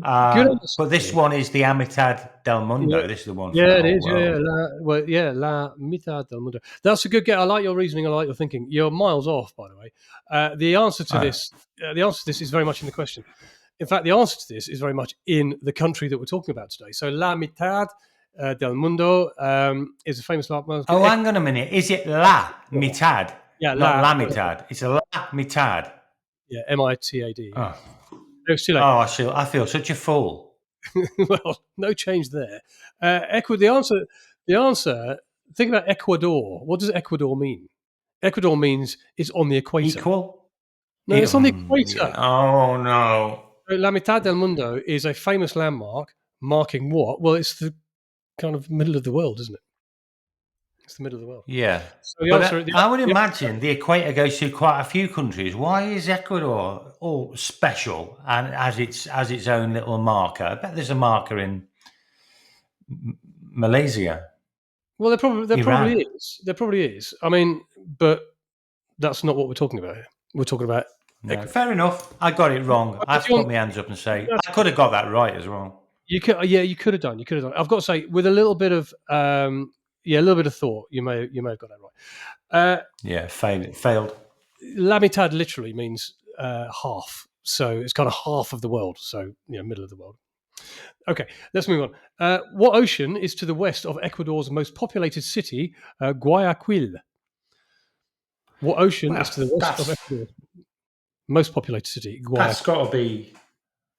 Speaker 3: But this one is the Amitad del Mundo.
Speaker 2: Yeah.
Speaker 3: This is the one.
Speaker 2: Yeah,
Speaker 3: for the
Speaker 2: it is.
Speaker 3: world.
Speaker 2: La Mitad del Mundo. That's a good get. I like your reasoning. I like your thinking. You're miles off, by the way. The answer to this is very much in the question. In fact, the answer to this is very much in the country that we're talking about today. So, La Mitad del Mundo is a famous landmark.
Speaker 3: Oh, hang on a minute. Is it La Mitad?
Speaker 2: Yeah,
Speaker 3: not La Mitad. It's a La Mitad.
Speaker 2: Yeah, MITAD.
Speaker 3: Oh,
Speaker 2: It's too late.
Speaker 3: I feel such a fool.
Speaker 2: Well, no change there. The answer. Think about Ecuador. What does Ecuador mean? Ecuador means it's on the equator.
Speaker 3: Equal?
Speaker 2: No, it's on the equator.
Speaker 3: Yeah. Oh no.
Speaker 2: La Mitad del Mundo is a famous landmark marking what? Well, it's the kind of middle of the world, isn't it? It's the middle of the world.
Speaker 3: Yeah.
Speaker 2: So
Speaker 3: I would imagine the equator goes through quite a few countries. Why is Ecuador all special and as its own little marker? I bet there's a marker in Malaysia.
Speaker 2: Well, there probably is. There probably is. I mean, but that's not what we're talking about here. We're talking about.
Speaker 3: No, fair enough. I got it wrong. I have to put my hands up and say I could have got that right as well.
Speaker 2: You could, you could have done. I've got to say, with a little bit of, a little bit of thought, you may have got that right.
Speaker 3: Failed.
Speaker 2: La mitad literally means half, so it's kind of half of the world. So middle of the world. Okay, let's move on. What ocean is to the west of Ecuador's most populated city, Guayaquil? What ocean is to the west of Ecuador's most populated city, Guayaquil?
Speaker 3: That's got to be,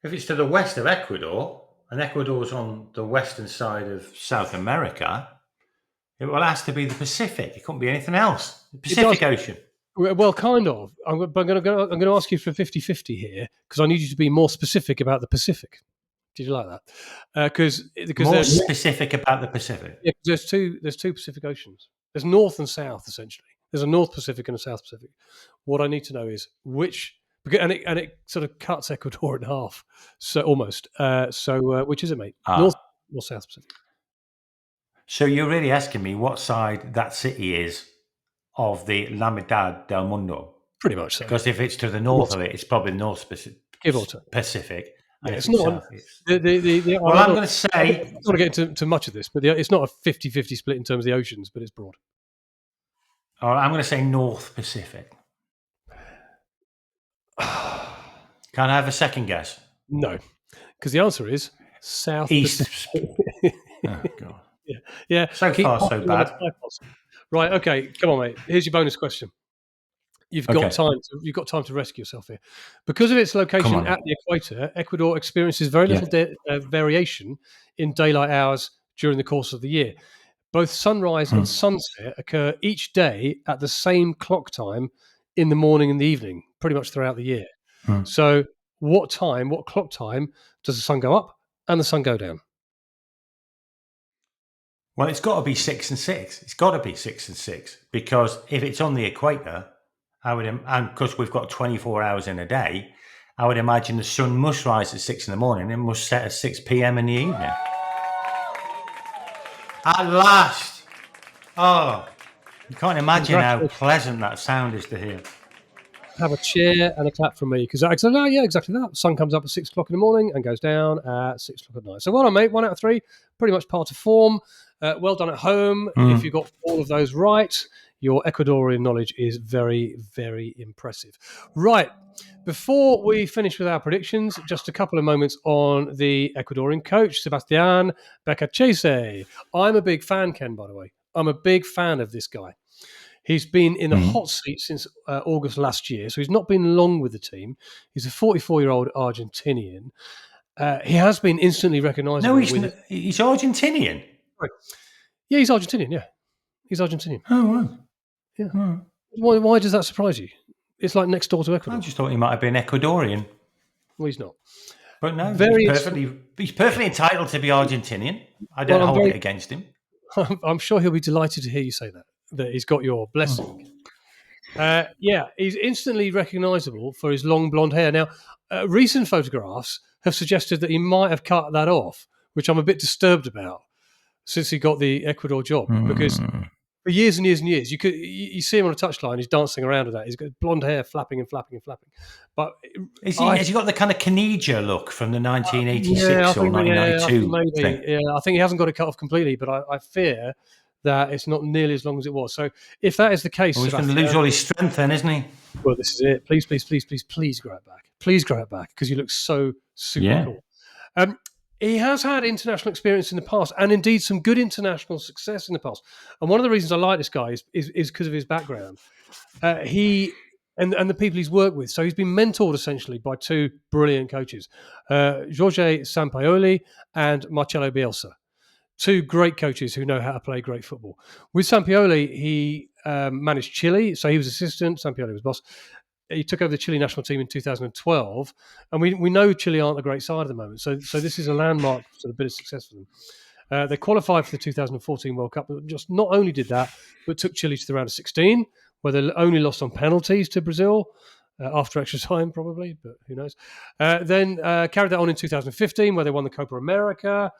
Speaker 3: if it's to the west of Ecuador, and Ecuador's on the western side of South America, it has to be the Pacific. It couldn't be anything else. The Pacific Ocean.
Speaker 2: Well, kind of. I'm going to ask you for 50-50 here because I need you to be more specific about the Pacific. Did you like that? Because
Speaker 3: more specific about the Pacific.
Speaker 2: Yeah, there's two Pacific Oceans. There's North and South essentially. There's a North Pacific and a South Pacific. What I need to know is which, and it sort of cuts Ecuador in half, so almost. So which is it, mate? North or South Pacific?
Speaker 3: So you're really asking me what side that city is of the La Mitad del Mundo?
Speaker 2: Pretty much so.
Speaker 3: Because if it's to the north of it, it's probably the North Pacific.
Speaker 2: Yeah, it's not.
Speaker 3: Well, I'm going to say.
Speaker 2: I don't want to get into much of this, but it's not a 50-50 split in terms of the oceans, but it's broad.
Speaker 3: All right, I'm going to say North Pacific. Can I have a second guess?
Speaker 2: No, because the answer is South
Speaker 3: East.
Speaker 2: Pacific.
Speaker 3: Oh, God.
Speaker 2: Yeah.
Speaker 3: So far, so bad.
Speaker 2: Right. Okay. Come on, mate. Here's your bonus question. You've got time to rescue yourself here. Because of its location at the equator, Ecuador experiences very little variation in daylight hours during the course of the year. Both sunrise and sunset occur each day at the same clock time in the morning and the evening, pretty much throughout the year. So what clock time does the sun go up and the sun go down?
Speaker 3: Well, it's got to be 6 and 6. It's got to be 6 and 6 because if it's on the equator, and because we've got 24 hours in a day, I would imagine the sun must rise at 6 in the morning and must set at 6 p.m. in the evening. At last! Oh, you can't imagine how pleasant that sound is to hear.
Speaker 2: have a cheer and a clap from me because yeah, exactly that. The sun comes up at 6 o'clock in the morning and goes down at 6 o'clock at night. So well done, mate. 1 out of 3, pretty much part of form. Well done at home. If you got all of those right, your Ecuadorian knowledge is very, very impressive. Right. Before we finish with our predictions, just a couple of moments on the Ecuadorian coach, Sebastián Becachese. I'm a big fan, Ken, by the way. I'm a big fan of this guy. He's been in the hot seat since August last year, so he's not been long with the team. He's a 44-year-old Argentinian. He has been instantly recognisable.
Speaker 3: No, he's Argentinian.
Speaker 2: Right. Yeah, he's Argentinian, yeah. He's Argentinian.
Speaker 3: Oh, right.
Speaker 2: Yeah. Oh. Why does that surprise you? It's like next door to Ecuador.
Speaker 3: I just thought he might have been Ecuadorian.
Speaker 2: Well, he's not.
Speaker 3: But no, he's perfectly entitled to be Argentinian. I don't hold it against him.
Speaker 2: I'm sure he'll be delighted to hear you say that he's got your blessing. Yeah, he's instantly recognisable for his long blonde hair. Now, recent photographs have suggested that he might have cut that off, which I'm a bit disturbed about since he got the Ecuador job. Because for years and years and years, you see him on a touchline, he's dancing around with that. He's got blonde hair flapping and flapping and flapping. But
Speaker 3: has he got the kind of Canija look from the 1986 or 1992 thing?
Speaker 2: Yeah, I think he hasn't got it cut off completely, but I fear that it's not nearly as long as it was. So if that is the case...
Speaker 3: Well, he's going to lose all his strength then, isn't he?
Speaker 2: Well, this is it. Please, please, please, please, please grow it back. Please grow it back because you look so super cool. He has had international experience in the past and indeed some good international success in the past. And one of the reasons I like this guy is because of his background. He and the people he's worked with. So he's been mentored essentially by two brilliant coaches, Jorge Sampaoli and Marcelo Bielsa. Two great coaches who know how to play great football. With Sampaoli, he managed Chile. So he was assistant, Sampaoli was boss. He took over the Chile national team in 2012, and we know Chile aren't a great side at the moment. So this is a landmark sort of bit of success for them. They qualified for the 2014 World Cup, but just not only did that, but took Chile to the round of 16, where they only lost on penalties to Brazil after extra time, probably, but who knows. Then carried that on in 2015, where they won the Copa America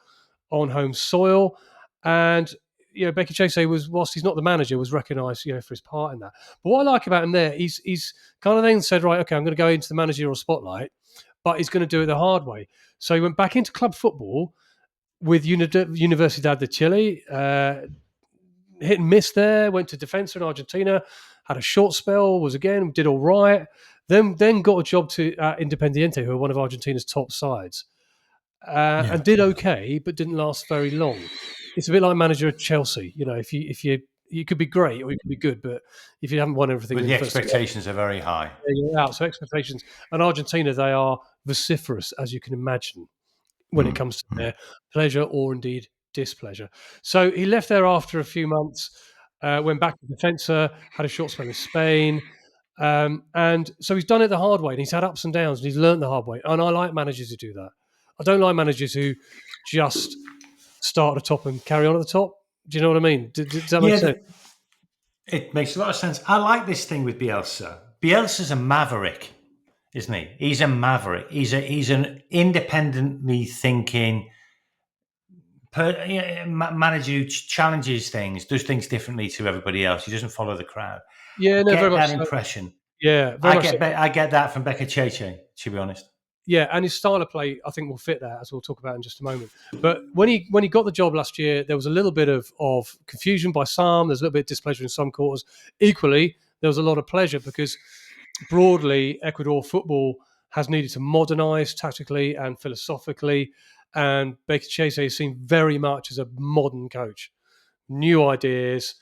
Speaker 2: on home soil, and Becachese was, whilst he's not the manager, was recognised, for his part in that. But what I like about him there, he's kind of then said, right, okay, I'm going to go into the managerial spotlight, but he's going to do it the hard way. So he went back into club football with Universidad de Chile, hit and miss there, went to Defensa in Argentina, had a short spell, did all right, then got a job to Independiente, who are one of Argentina's top sides, and did okay, but didn't last very long. It's a bit like manager at Chelsea. If you could be great or you could be good, but if you haven't won everything,
Speaker 3: but the expectations are very high.
Speaker 2: You're out. So expectations, and Argentina, they are vociferous, as you can imagine, when it comes to their pleasure or indeed displeasure. So he left there after a few months, went back to Defensa, had a short spell in Spain, and so he's done it the hard way. And he's had ups and downs, and he's learned the hard way. And I like managers who do that. I don't like managers who just start at the top and carry on at the top. Do you know what I mean? Does that make sense?
Speaker 3: It makes a lot of sense. I like this thing with Bielsa. Bielsa's a maverick, isn't he? He's a maverick. He's an independently thinking manager who challenges things, does things differently to everybody else. He doesn't follow the crowd.
Speaker 2: Yeah, no, very much
Speaker 3: that impression.
Speaker 2: Yeah,
Speaker 3: I get that from Becachese, to be honest.
Speaker 2: Yeah, and his style of play, I think, will fit that, as we'll talk about in just a moment. But when he got the job last year, there was a little bit of confusion by some. There's a little bit of displeasure in some quarters. Equally, there was a lot of pleasure because broadly, Ecuador football has needed to modernise tactically and philosophically. And Becachese is seen very much as a modern coach. New ideas,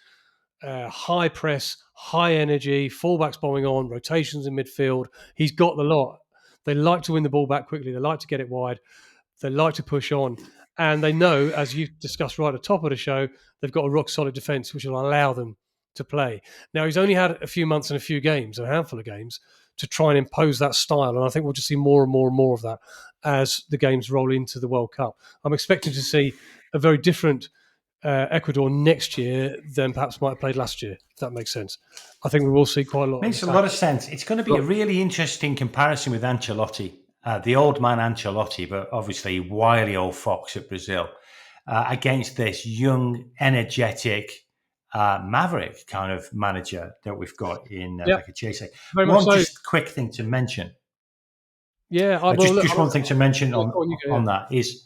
Speaker 2: high press, high energy, fullbacks bombing on, rotations in midfield. He's got the lot. They like to win the ball back quickly. They like to get it wide. They like to push on. And they know, as you discussed right at the top of the show, they've got a rock-solid defence which will allow them to play. Now, he's only had a few months and a few games, a handful of games, to try and impose that style. And I think we'll just see more and more and more of that as the games roll into the World Cup. I'm expecting to see a very different Ecuador next year than perhaps might have played last year, if that makes sense. I think we will see quite a lot.
Speaker 3: Makes a lot of sense. It's going to be a really interesting comparison with Ancelotti, the old man Ancelotti, but obviously wily old fox at Brazil, against this young, energetic, maverick kind of manager that we've got in Becca Chase.
Speaker 2: Very much so.
Speaker 3: Just quick thing to mention.
Speaker 2: Yeah,
Speaker 3: just one thing to mention
Speaker 2: on
Speaker 3: that is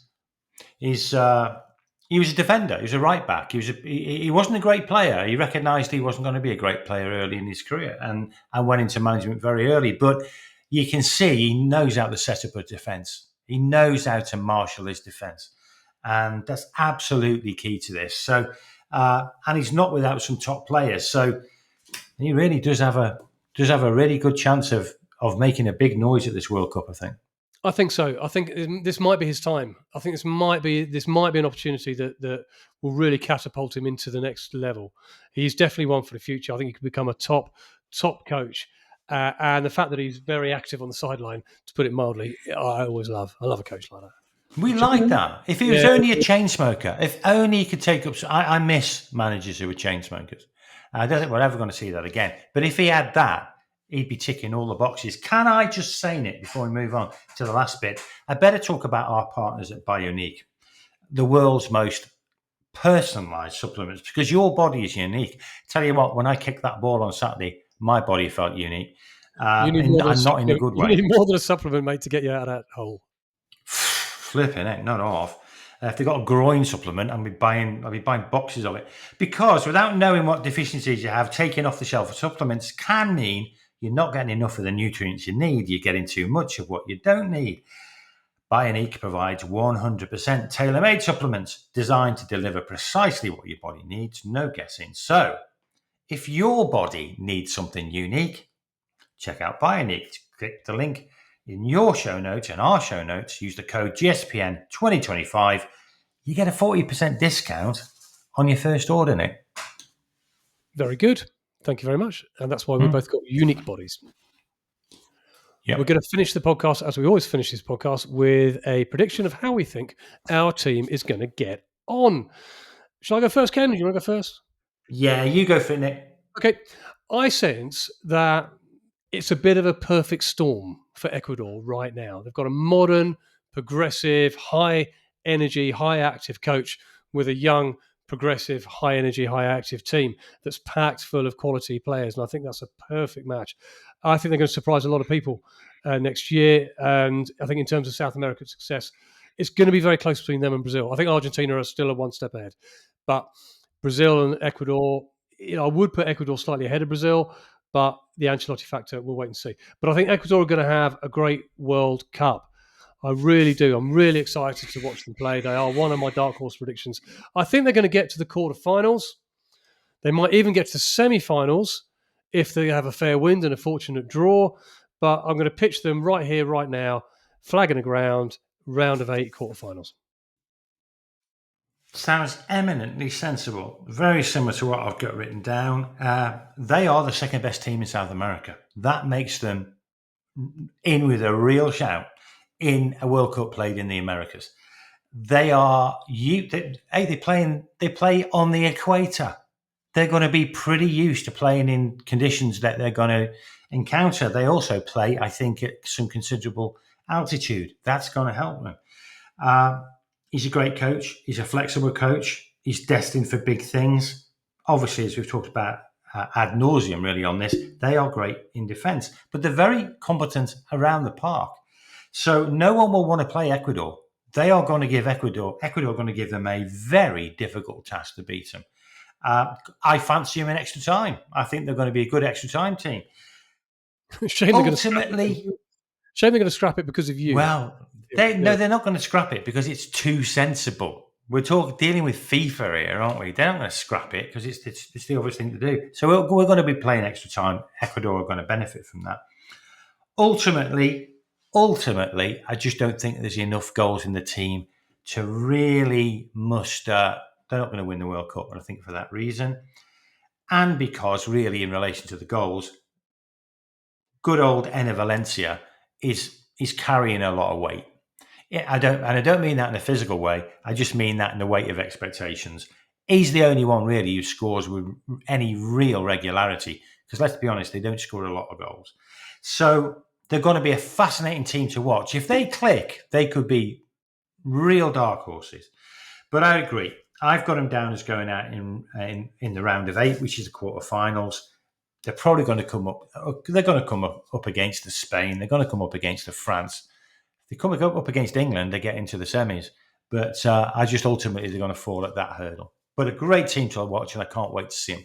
Speaker 3: he was a defender. He was a right back. He wasn't a great player. He recognised he wasn't going to be a great player early in his career, and went into management very early. But you can see he knows how to set up a defence. He knows how to marshal his defence, and that's absolutely key to this. So, and he's not without some top players. So he really does have a really good chance of making a big noise at this World Cup,
Speaker 2: I think so. I think this might be his time. I think this might be an opportunity that will really catapult him into the next level. He's definitely one for the future. I think he could become a top coach. And the fact that he's very active on the sideline, to put it mildly, I love a coach like that.
Speaker 3: We like that. If he was only a chain smoker, if only he could take up... I miss managers who were chain smokers. I don't think we're ever going to see that again. But if he had that, he'd be ticking all the boxes. Can I just say, Nick, before we move on to the last bit, I better talk about our partners at Bioniq, the world's most personalised supplements, because your body is unique. Tell you what, when I kicked that ball on Saturday, my body felt unique. And not in a good way.
Speaker 2: You need more than a supplement, mate, to get you out of that hole.
Speaker 3: Flipping it, not off. If they've got a groin supplement, I'll be buying boxes of it. Because without knowing what deficiencies you have, taking off the shelf of supplements can mean you're not getting enough of the nutrients you need. You're getting too much of what you don't need. Bioniq provides 100% tailor-made supplements designed to deliver precisely what your body needs, no guessing. So, if your body needs something unique, check out Bioniq. Click the link in your show notes and our show notes. Use the code GSPN 2025. You get a 40% discount on your first order, Nick.
Speaker 2: Very good. Thank you very much. And that's why we both got unique bodies. Yep. We're going to finish the podcast, as we always finish this podcast, with a prediction of how we think our team is going to get on. Shall I go first, Ken? Do you want to go first?
Speaker 3: Yeah, you go for it, Nick.
Speaker 2: Okay. I sense that it's a bit of a perfect storm for Ecuador right now. They've got a modern, progressive, high energy, high active coach with a young, progressive, high energy, high active team that's packed full of quality players. And I think that's a perfect match. I think they're going to surprise a lot of people next year. And I think in terms of South American success, it's going to be very close between them and Brazil. I think Argentina are still a one step ahead. But Brazil and Ecuador, I would put Ecuador slightly ahead of Brazil, but the Ancelotti factor, we'll wait and see. But I think Ecuador are going to have a great World Cup. I really do. I'm really excited to watch them play. They are one of my dark horse predictions. I think they're going to get to the quarterfinals. They might even get to semi-finals if they have a fair wind and a fortunate draw. But I'm going to pitch them right here, right now, flag in the ground, round of 8 quarterfinals.
Speaker 3: Sounds eminently sensible. Very similar to what I've got written down. They are the second best team in South America. That makes them in with a real shout in a World Cup played in the Americas. They play on the equator. They're going to be pretty used to playing in conditions that they're going to encounter. They also play, I think, at some considerable altitude. That's going to help them. He's a great coach. He's a flexible coach. He's destined for big things. Obviously, as we've talked about ad nauseum really on this, they are great in defence, but they're very competent around the park. So no one will want to play Ecuador. They are going to give Ecuador are going to give them a very difficult task to beat them. I fancy them in extra time. I think they're going to be a good extra time team.
Speaker 2: Shame they're going to scrap it because of you.
Speaker 3: Well, they're not going to scrap it because it's too sensible. We're dealing with FIFA here, aren't we? They're not going to scrap it because it's the obvious thing to do. So we're going to be playing extra time. Ecuador are going to benefit from that. Ultimately, I just don't think there's enough goals in the team to really muster. They're not going to win the World Cup, and I think for that reason. And because really in relation to the goals, good old Enner Valencia is carrying a lot of weight. I don't mean that in a physical way. I just mean that in the weight of expectations. He's the only one really who scores with any real regularity, because let's be honest, they don't score a lot of goals. So they're going to be a fascinating team to watch. If they click, they could be real dark horses. But I agree. I've got them down as going out in the round of 8, which is the quarterfinals. They're probably going to come up. They're going to come up against the Spain. They're going to come up against the France. If they come up against England, they get into the semis. But I just ultimately they're going to fall at that hurdle. But a great team to watch, and I can't wait to see them.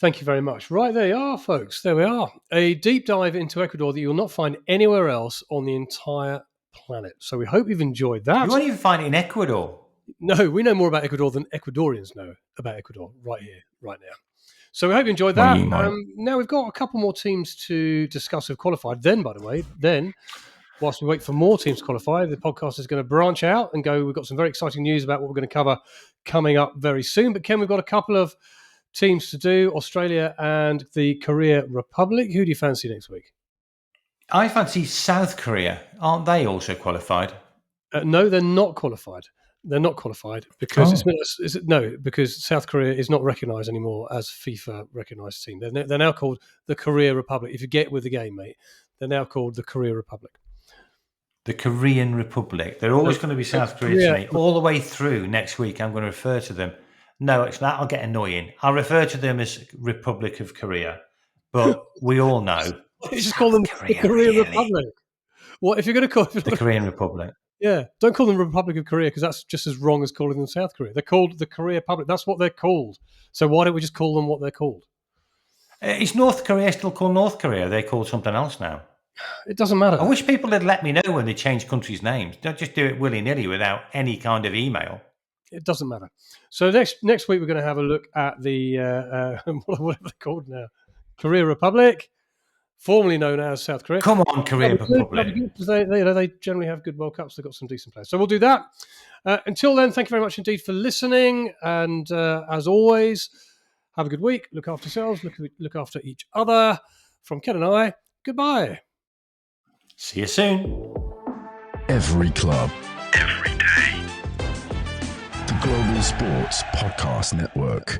Speaker 2: Thank you very much. Right, there you are, folks. There we are. A deep dive into Ecuador that you will not find anywhere else on the entire planet. So we hope you've enjoyed that.
Speaker 3: You won't even find it in Ecuador.
Speaker 2: No, we know more about Ecuador than Ecuadorians know about Ecuador right here, right now. So we hope you enjoyed that. Now we've got a couple more teams to discuss who've qualified. Then, by the way, whilst we wait for more teams to qualify, the podcast is going to branch out and go. We've got some very exciting news about what we're going to cover coming up very soon. But Ken, we've got a couple of teams to do, Australia and the Korea Republic. Who do you fancy next week?
Speaker 3: I fancy South Korea. Aren't they also qualified?
Speaker 2: No, they're not qualified. They're not qualified because because South Korea is not recognised anymore as FIFA recognised team. They're now called the Korea Republic. If you get with the game, mate, they're now called the Korea Republic.
Speaker 3: The Korean Republic. They're always going to be South Korea to me. All the way through next week, I'm going to refer to them. No, it's that'll get annoying. I'll refer to them as Republic of Korea, but we all know.
Speaker 2: You just call them the Korean Republic. What if you're going to call
Speaker 3: the Korean Republic?
Speaker 2: Yeah, don't call them the Republic of Korea because that's just as wrong as calling them South Korea. They're called the Korea Republic. That's what they're called. So why don't we just call them what they're called?
Speaker 3: Is North Korea still called North Korea? They're called something else now.
Speaker 2: It doesn't matter.
Speaker 3: I wish people had let me know when they change countries' names. Don't just do it willy-nilly without any kind of email.
Speaker 2: It doesn't matter. So next week we're going to have a look at the whatever they're called now, Korea Republic, formerly known as South Korea.
Speaker 3: Come on, Korea Republic.
Speaker 2: They generally have good World Cups. They've got some decent players. So we'll do that. Until then, thank you very much indeed for listening. And as always, have a good week. Look after yourselves. Look after each other. From Ken and I, goodbye.
Speaker 3: See you soon.
Speaker 1: Every club, every day. The Global Sports Podcast Network.